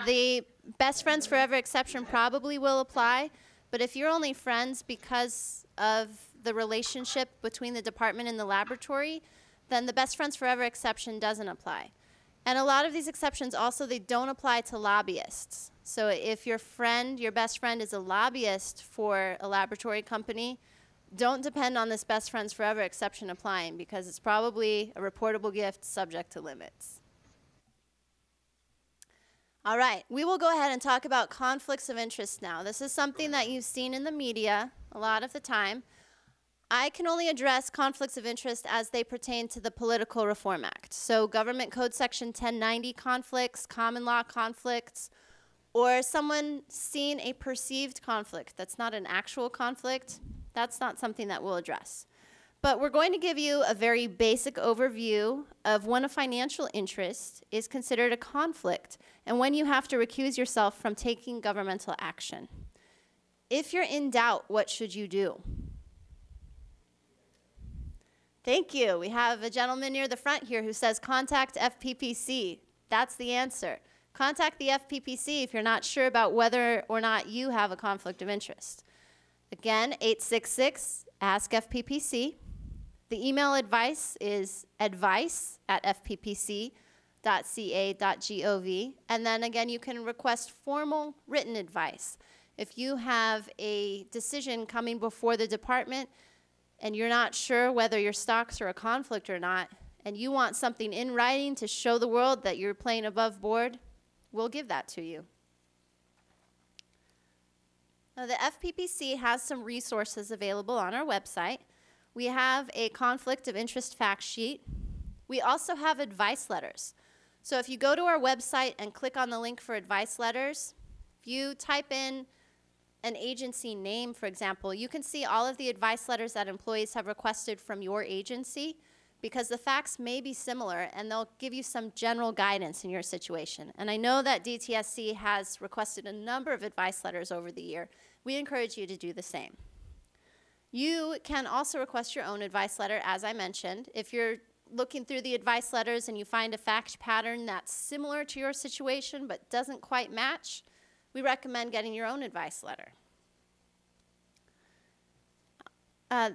The Best Friends Forever exception probably will apply, but if you're only friends because of the relationship between the department and the laboratory, then the Best Friends Forever exception doesn't apply. And a lot of these exceptions also, they don't apply to lobbyists. So if your friend, your best friend is a lobbyist for a laboratory company, don't depend on this Best Friends Forever exception applying because it's probably a reportable gift subject to limits. All right, we will go ahead and talk about conflicts of interest now. This is something that you've seen in the media a lot of the time. I can only address conflicts of interest as they pertain to the Political Reform Act. So Government Code Section 1090 conflicts, common law conflicts, or someone seeing a perceived conflict that's not an actual conflict, that's not something that we'll address. But we're going to give you a very basic overview of when a financial interest is considered a conflict and when you have to recuse yourself from taking governmental action. If you're in doubt, what should you do? Thank you. We have a gentleman near the front here who says contact FPPC. That's the answer. Contact the FPPC if you're not sure about whether or not you have a conflict of interest. Again, 866-ASK-FPPC. The email advice is advice@fppc.ca.gov. And then again, you can request formal written advice. If you have a decision coming before the department and you're not sure whether your stocks are a conflict or not, and you want something in writing to show the world that you're playing above board, we'll give that to you. Now, the FPPC has some resources available on our website. We have a conflict of interest fact sheet. We also have advice letters. So if you go to our website and click on the link for advice letters, if you type in an agency name, for example, you can see all of the advice letters that employees have requested from your agency because the facts may be similar and they'll give you some general guidance in your situation. And I know that DTSC has requested a number of advice letters over the year. We encourage you to do the same. You can also request your own advice letter, as I mentioned. If you're looking through the advice letters and you find a fact pattern that's similar to your situation but doesn't quite match, we recommend getting your own advice letter.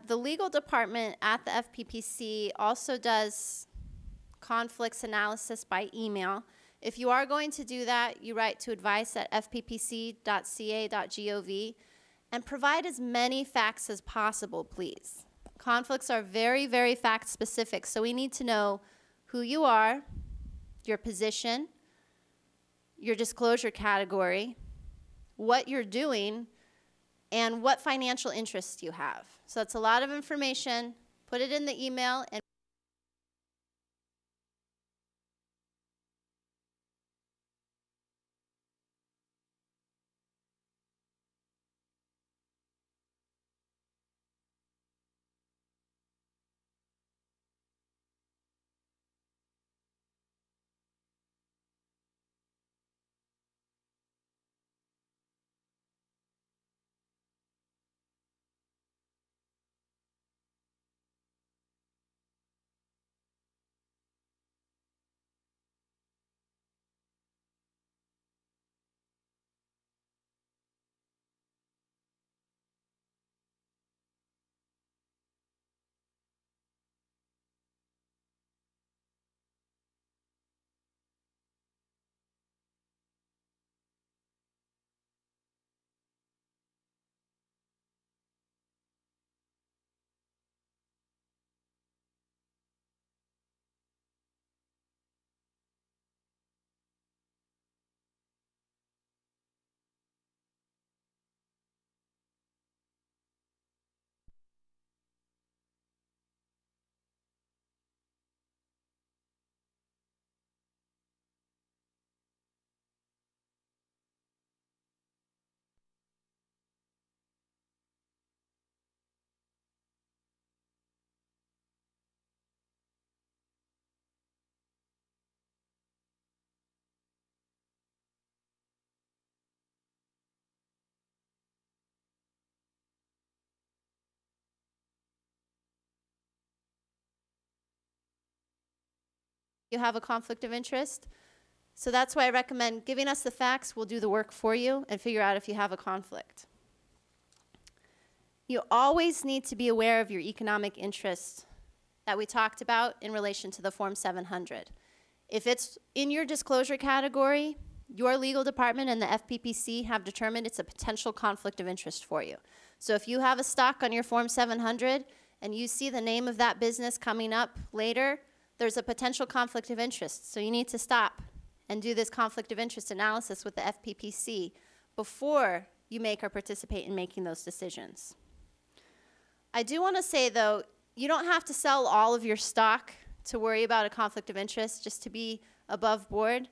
The legal department at the FPPC also does conflicts analysis by email. If you are going to do that, you write to advice@fppc.ca.gov and provide as many facts as possible, please. Conflicts are very, very fact specific, so we need to know who you are, your position, your disclosure category, what you're doing, and what financial interests you have. So it's a lot of information. Put it in the email and you have a conflict of interest. So that's why I recommend giving us the facts. We'll do the work for you and figure out if you have a conflict. You always need to be aware of your economic interests that we talked about in relation to the Form 700. If it's in your disclosure category, your legal department and the FPPC have determined it's a potential conflict of interest for you. So if you have a stock on your Form 700 and you see the name of that business coming up later, there's a potential conflict of interest. So you need to stop and do this conflict of interest analysis with the FPPC before you make or participate in making those decisions. I do want to say, though, you don't have to sell all of your stock to worry about a conflict of interest, just to be above board.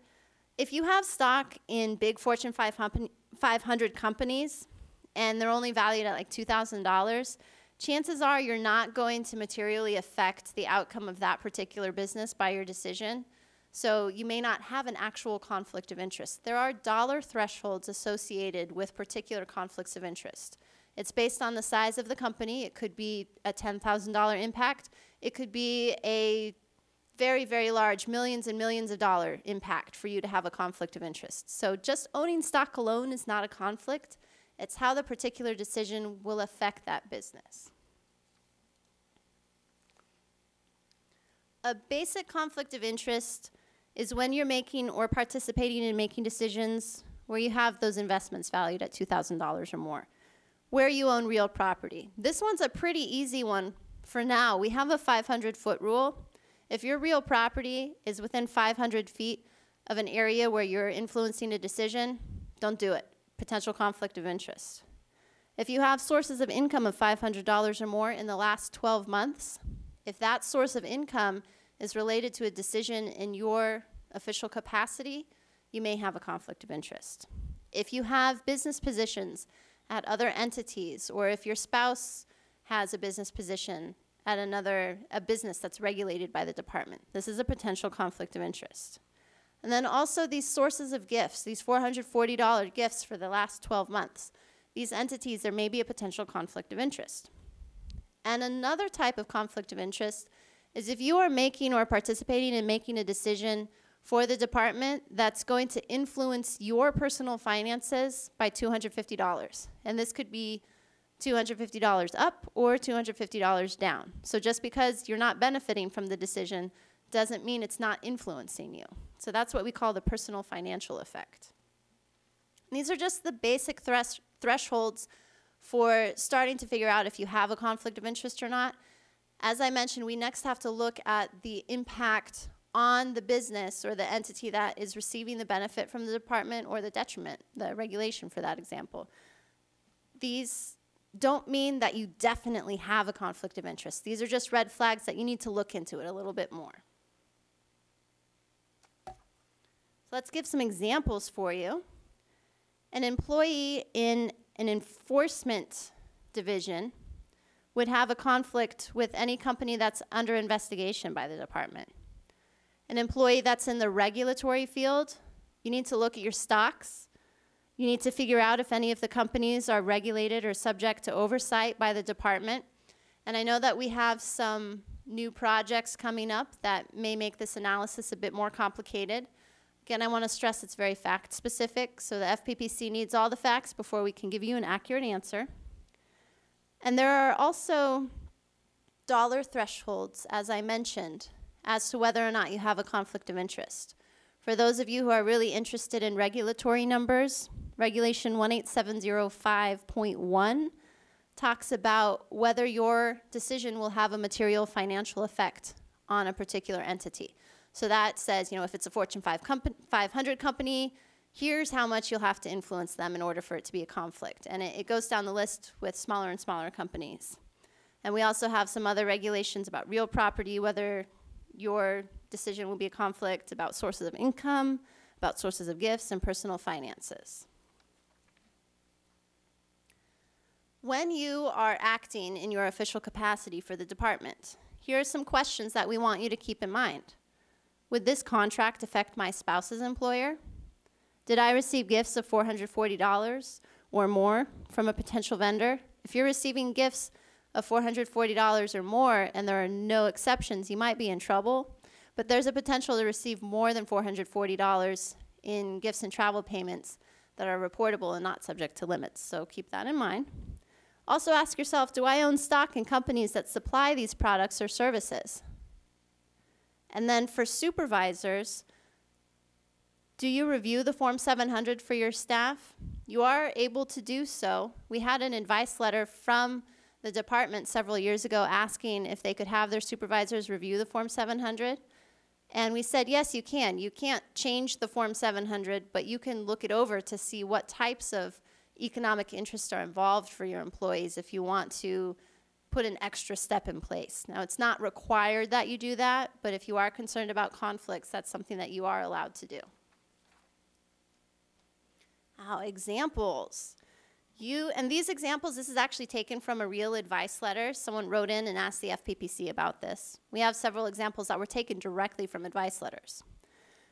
If you have stock in big Fortune 500 companies and they're only valued at like $2,000, chances are you're not going to materially affect the outcome of that particular business by your decision. So you may not have an actual conflict of interest. There are dollar thresholds associated with particular conflicts of interest. It's based on the size of the company. It could be a $10,000 impact. It could be a very, very large, millions and millions of dollar impact for you to have a conflict of interest. So just owning stock alone is not a conflict. It's how the particular decision will affect that business. A basic conflict of interest is when you're making or participating in making decisions where you have those investments valued at $2,000 or more, where you own real property. This one's a pretty easy one for now. We have a 500-foot rule. If your real property is within 500 feet of an area where you're influencing a decision, don't do it. Potential conflict of interest. If you have sources of income of $500 or more in the last 12 months, if that source of income is related to a decision in your official capacity, you may have a conflict of interest. If you have business positions at other entities, or if your spouse has a business position at a business that's regulated by the department, this is a potential conflict of interest. And then also these sources of gifts, these $440 gifts for the last 12 months. These entities, there may be a potential conflict of interest. And another type of conflict of interest is if you are making or participating in making a decision for the department that's going to influence your personal finances by $250. And this could be $250 up or $250 down. So just because you're not benefiting from the decision doesn't mean it's not influencing you. So that's what we call the personal financial effect. And these are just the basic thresholds for starting to figure out if you have a conflict of interest or not. As I mentioned, we next have to look at the impact on the business or the entity that is receiving the benefit from the department, or the detriment, the regulation for that example. These don't mean that you definitely have a conflict of interest. These are just red flags that you need to look into it a little bit more. So let's give some examples for you. An employee in an enforcement division would have a conflict with any company that's under investigation by the department. An employee that's in the regulatory field, you need to look at your stocks. You need to figure out if any of the companies are regulated or subject to oversight by the department. And I know that we have some new projects coming up that may make this analysis a bit more complicated. Again, I want to stress it's very fact specific, so the FPPC needs all the facts before we can give you an accurate answer. And there are also dollar thresholds, as I mentioned, as to whether or not you have a conflict of interest. For those of you who are really interested in regulatory numbers, Regulation 18705.1 talks about whether your decision will have a material financial effect on a particular entity. So that says, you know, if it's a Fortune 500 company, here's how much you'll have to influence them in order for it to be a conflict. And it goes down the list with smaller and smaller companies. And we also have some other regulations about real property, whether your decision will be a conflict, about sources of income, about sources of gifts, and personal finances. When you are acting in your official capacity for the department, here are some questions that we want you to keep in mind. Would this contract affect my spouse's employer? Did I receive gifts of $440 or more from a potential vendor? If you're receiving gifts of $440 or more and there are no exceptions, you might be in trouble. but there's a potential to receive more than $440 in gifts and travel payments that are reportable and not subject to limits, so keep that in mind. Also ask yourself, do I own stock in companies that supply these products or services? And then for supervisors, do you review the Form 700 for your staff? You are able to do so. We had an advice letter from the department several years ago asking if they could have their supervisors review the Form 700. And we said, yes, you can. You can't change the Form 700, but you can look it over to see what types of economic interests are involved for your employees if you want to put an extra step in place. Now, it's not required that you do that, but if you are concerned about conflicts, that's something that you are allowed to do. Now, examples. And these examples, this is actually taken from a real advice letter. Someone wrote in and asked the FPPC about this. We have several examples that were taken directly from advice letters.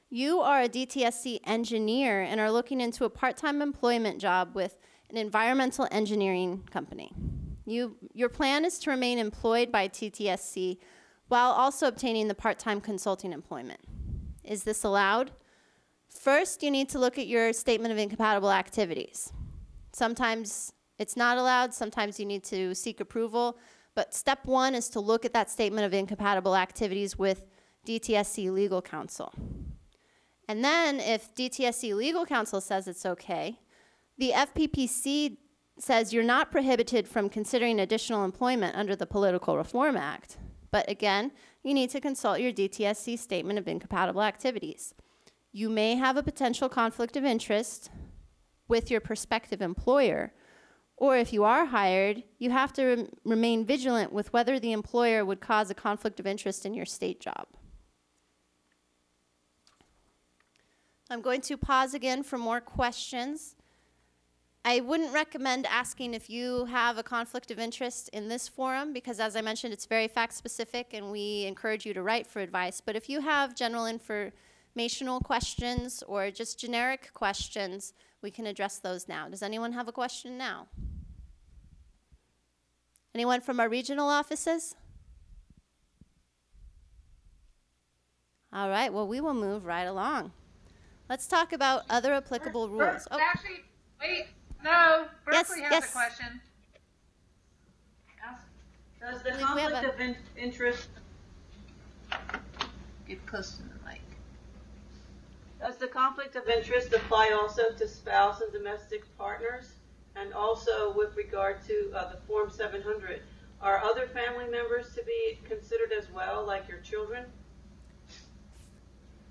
You are a DTSC engineer and are looking into a part-time employment job with an environmental engineering company. Your plan is to remain employed by DTSC while also obtaining the part-time consulting employment. Is this allowed? First, you need to look at your statement of incompatible activities. Sometimes it's not allowed, sometimes you need to seek approval, but step one is to look at that statement of incompatible activities with DTSC legal counsel. And then if DTSC legal counsel says it's okay, the FPPC says you're not prohibited from considering additional employment under the Political Reform Act. But again, you need to consult your DTSC statement of incompatible activities. You may have a potential conflict of interest with your prospective employer, or if you are hired, you have to remain vigilant with whether the employer would cause a conflict of interest in your state job. I'm going to pause again for more questions. I wouldn't recommend asking if you have a conflict of interest in this forum because, as I mentioned, it's very fact-specific and we encourage you to write for advice. But if you have general informational questions or just generic questions, we can address those now. Does anyone have a question now? Anyone from our regional offices? All right, well, we will move right along. Let's talk about other applicable rules. Oh. Actually, wait, no, Berkeley has a question. Does the conflict of interest get close to the mic? Does the conflict of interest apply also to spouse and domestic partners? And also with regard to the Form 700, are other family members to be considered as well, like your children?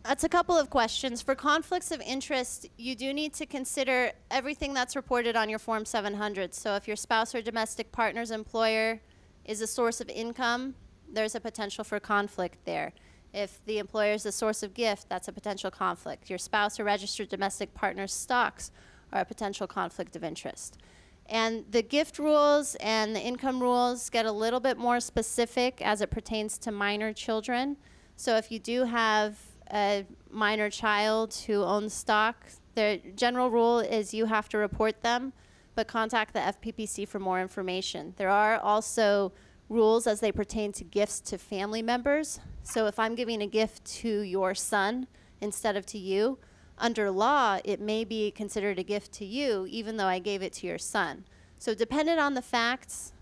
That's a couple of questions. For conflicts of interest, you do need to consider everything that's reported on your Form 700. So if your spouse or domestic partner's employer is a source of income, there's a potential for conflict there. If the employer is a source of gift, that's a potential conflict. Your spouse or registered domestic partner's stocks are a potential conflict of interest. And the gift rules and the income rules get a little bit more specific as it pertains to minor children. So if you do have a minor child who owns stock, the general rule is you have to report them, but contact the FPPC for more information. There are also rules as they pertain to gifts to family members. So if I'm giving a gift to your son instead of to you, under law, it may be considered a gift to you, even though I gave it to your son. So dependent on the facts,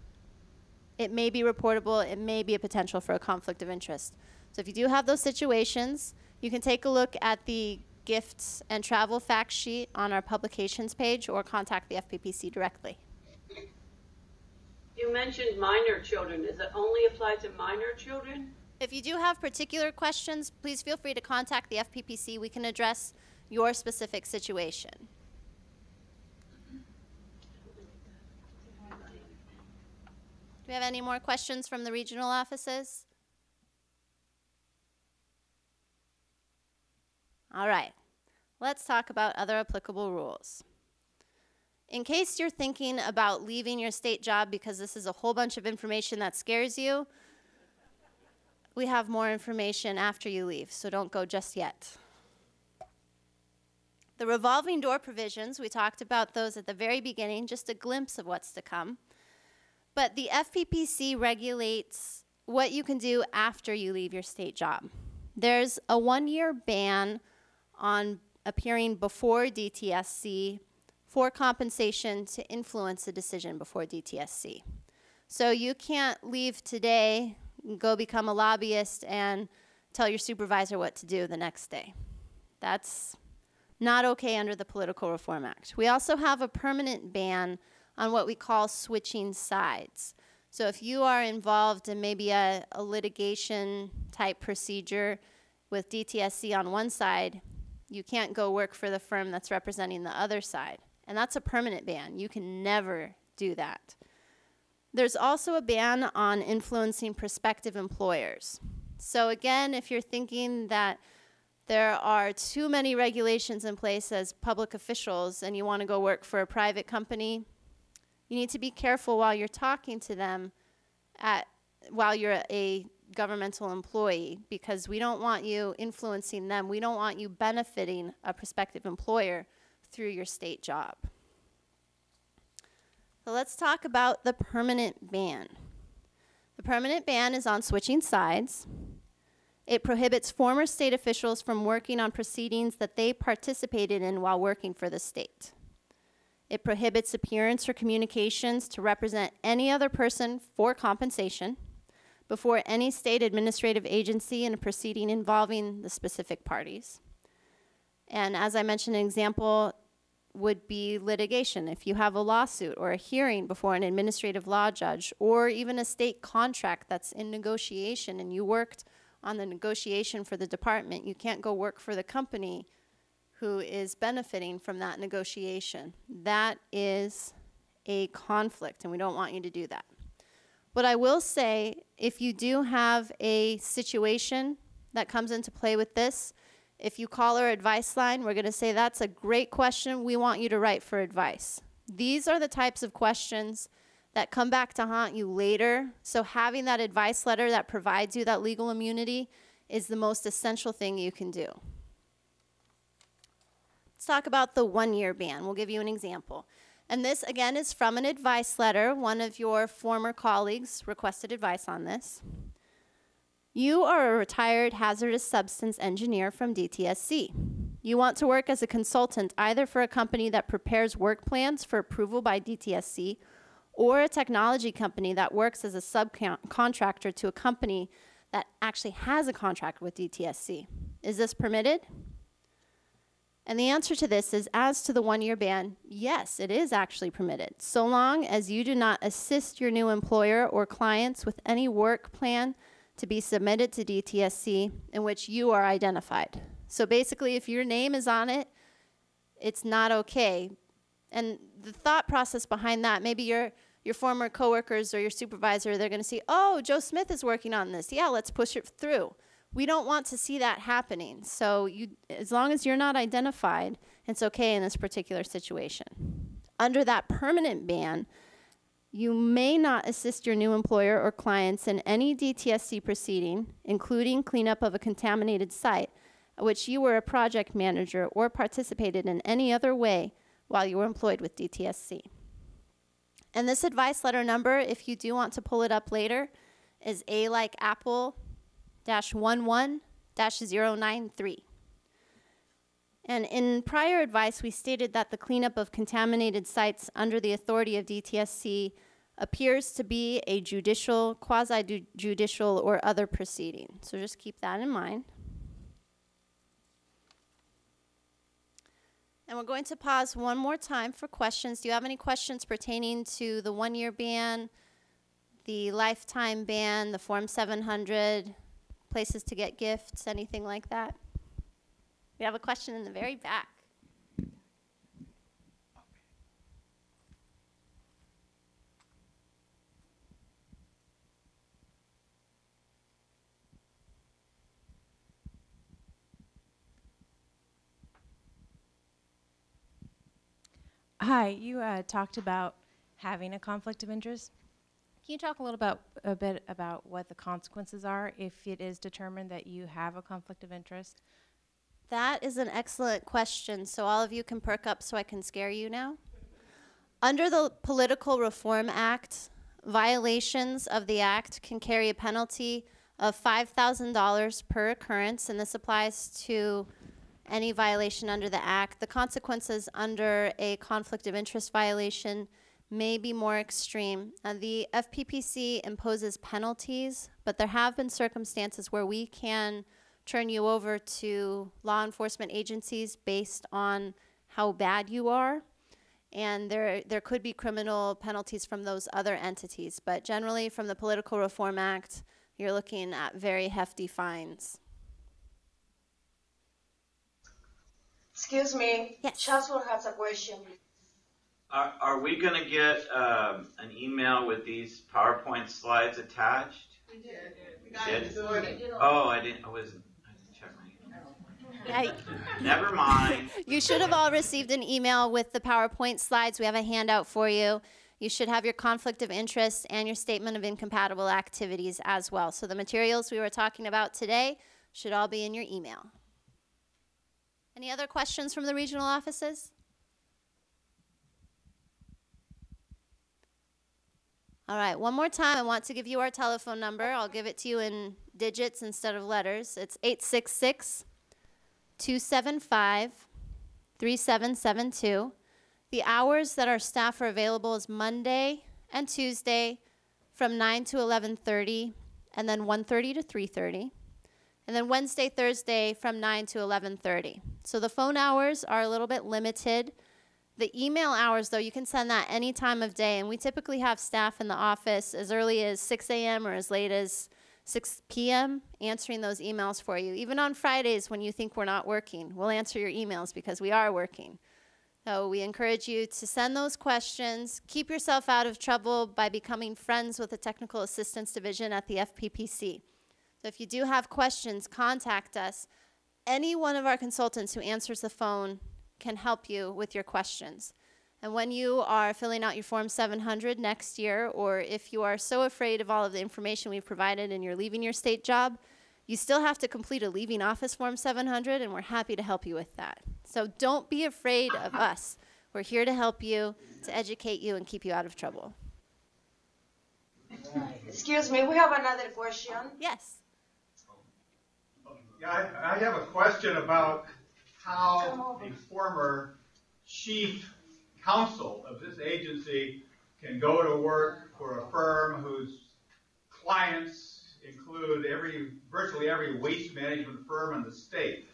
it may be reportable, it may be a potential for a conflict of interest. So if you do have those situations, you can take a look at the gifts and travel fact sheet on our publications page or contact the FPPC directly. You mentioned minor children. Does it only apply to minor children? If you do have particular questions, please feel free to contact the FPPC. We can address your specific situation. Do we have any more questions from the regional offices? All right, let's talk about other applicable rules. In case you're thinking about leaving your state job because this is a whole bunch of information that scares you, we have more information after you leave, so don't go just yet. The revolving door provisions, we talked about those at the very beginning, just a glimpse of what's to come. But the FPPC regulates what you can do after you leave your state job. There's a 1-year ban on appearing before DTSC for compensation to influence a decision before DTSC. So you can't leave today, go become a lobbyist, and tell your supervisor what to do the next day. That's not okay under the Political Reform Act. We also have a permanent ban on what we call switching sides. So if you are involved in maybe a litigation type procedure with DTSC on one side, you can't go work for the firm that's representing the other side. And that's a permanent ban. You can never do that. There's also a ban on influencing prospective employers. So again, if you're thinking that there are too many regulations in place as public officials and you want to go work for a private company, you need to be careful while you're talking to them while you're a governmental employee, because we don't want you influencing them. We don't want you benefiting a prospective employer through your state job. So let's talk about the permanent ban. The permanent ban is on switching sides. It prohibits former state officials from working on proceedings that they participated in while working for the state. It prohibits appearance or communications to represent any other person for compensation before any state administrative agency in a proceeding involving the specific parties. And as I mentioned, an example would be litigation. If you have a lawsuit or a hearing before an administrative law judge, or even a state contract that's in negotiation and you worked on the negotiation for the department, you can't go work for the company who is benefiting from that negotiation. That is a conflict, and we don't want you to do that. But I will say, if you do have a situation that comes into play with this, if you call our advice line, we're going to say, that's a great question. We want you to write for advice. These are the types of questions that come back to haunt you later. So having that advice letter that provides you that legal immunity is the most essential thing you can do. Let's talk about the 1-year ban. We'll give you an example. And this, again, is from an advice letter. One of your former colleagues requested advice on this. You are a retired hazardous substance engineer from DTSC. You want to work as a consultant either for a company that prepares work plans for approval by DTSC or a technology company that works as a subcontractor to a company that actually has a contract with DTSC. Is this permitted? And the answer to this is, as to the 1-year ban, yes, it is actually permitted, so long as you do not assist your new employer or clients with any work plan to be submitted to DTSC in which you are identified. So basically, if your name is on it, it's not okay. And the thought process behind that, maybe your former coworkers or your supervisor, they're going to see, oh, Joe Smith is working on this. Yeah, let's push it through. We don't want to see that happening. So as long as you're not identified, it's okay in this particular situation. Under that permanent ban, you may not assist your new employer or clients in any DTSC proceeding, including cleanup of a contaminated site, at which you were a project manager or participated in any other way while you were employed with DTSC. And this advice letter number, if you do want to pull it up later, is A like Apple -11-093. And in prior advice, we stated that the cleanup of contaminated sites under the authority of DTSC appears to be a judicial, quasi-judicial, or other proceeding. So just keep that in mind. And we're going to pause one more time for questions. Do you have any questions pertaining to the 1-year ban, the lifetime ban, the Form 700, places to get gifts, anything like that? We have a question in the very back. Hi, you talked about having a conflict of interest. Can you talk a bit about what the consequences are if it is determined that you have a conflict of interest? That is an excellent question, so all of you can perk up so I can scare you now. Under the Political Reform Act, violations of the act can carry a penalty of $5,000 per occurrence, and this applies to any violation under the Act. The consequences under a conflict of interest violation may be more extreme. The FPPC imposes penalties, but there have been circumstances where we can turn you over to law enforcement agencies based on how bad you are. And there could be criminal penalties from those other entities. But generally, from the Political Reform Act, you're looking at very hefty fines. Excuse me. Yes. Chancellor has a question. Are we going to get an email with these PowerPoint slides attached? We did. We got it this morning. Oh, I didn't check my email. Never mind. You should have all received an email with the PowerPoint slides. We have a handout for you. You should have your conflict of interest and your statement of incompatible activities as well. So the materials we were talking about today should all be in your email. Any other questions from the regional offices? All right, one more time, I want to give you our telephone number. I'll give it to you in digits instead of letters. It's 866-275-3772. The hours that our staff are available is Monday and Tuesday from 9 to 11:30, and then 1:30 to 3:30. And then Wednesday, Thursday from 9 to 11:30. So the phone hours are a little bit limited. The email hours, though, you can send that any time of day. And we typically have staff in the office as early as 6 a.m. or as late as 6 p.m. answering those emails for you. Even on Fridays when you think we're not working, we'll answer your emails because we are working. So we encourage you to send those questions. Keep yourself out of trouble by becoming friends with the Technical Assistance Division at the FPPC. So if you do have questions, contact us. Any one of our consultants who answers the phone can help you with your questions. And when you are filling out your Form 700 next year, or if you are so afraid of all of the information we've provided and you're leaving your state job, you still have to complete a leaving office Form 700, and we're happy to help you with that. So don't be afraid of us. We're here to help you, to educate you, and keep you out of trouble. Excuse me, we have another question. Yes. Yeah, I have a question about how a former chief counsel of this agency can go to work for a firm whose clients include virtually every waste management firm in the state.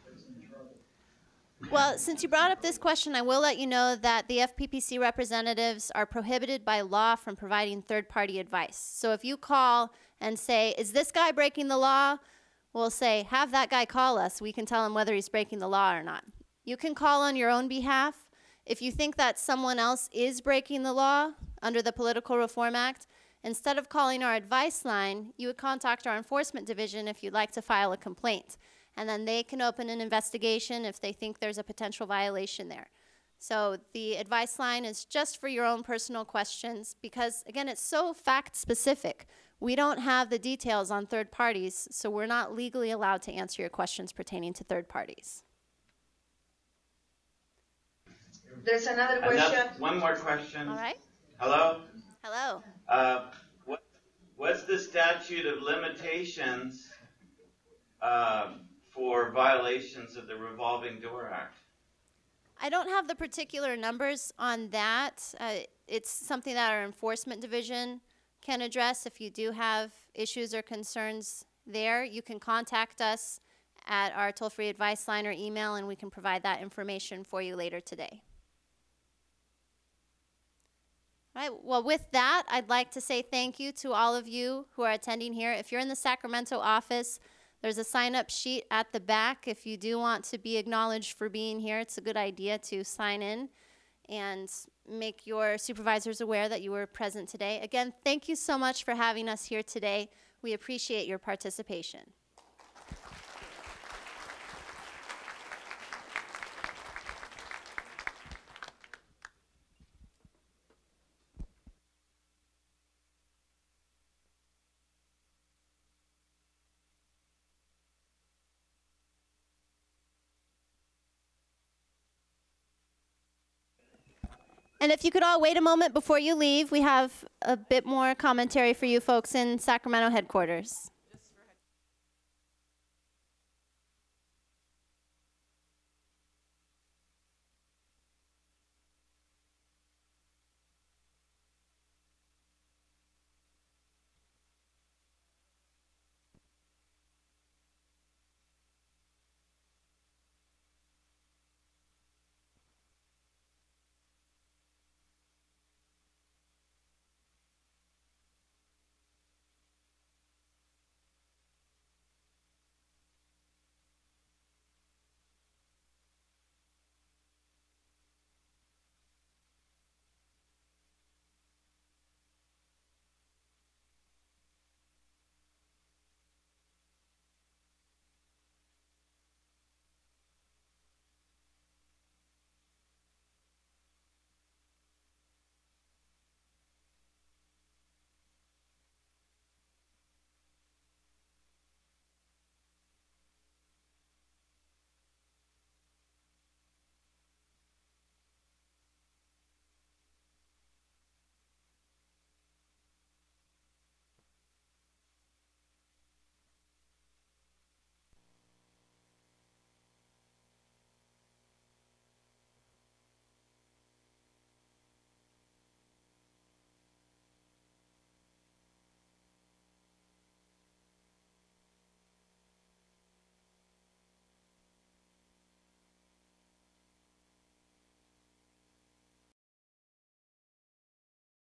Well, since you brought up this question, I will let you know that the FPPC representatives are prohibited by law from providing third-party advice. So if you call and say, is this guy breaking the law? We'll say, have that guy call us. We can tell him whether he's breaking the law or not. You can call on your own behalf. If you think that someone else is breaking the law under the Political Reform Act, instead of calling our advice line, you would contact our enforcement division if you'd like to file a complaint. And then they can open an investigation if they think there's a potential violation there. So the advice line is just for your own personal questions because, again, it's so fact-specific. We don't have the details on third parties, so we're not legally allowed to answer your questions pertaining to third parties. There's another question. One more question. All right. Hello? Hello. What's the statute of limitations for violations of the Revolving Door Act? I don't have the particular numbers on that. It's something that our enforcement division can address. If you do have issues or concerns there, you can contact us at our toll-free advice line or email, and we can provide that information for you later today. All right, well, with that, I'd like to say thank you to all of you who are attending here. If you're in the Sacramento office, there's a sign-up sheet at the back. If you do want to be acknowledged for being here, it's a good idea to sign in and make your supervisors aware that you were present today. Again, thank you so much for having us here today. We appreciate your participation. And if you could all wait a moment before you leave, we have a bit more commentary for you folks in Sacramento headquarters.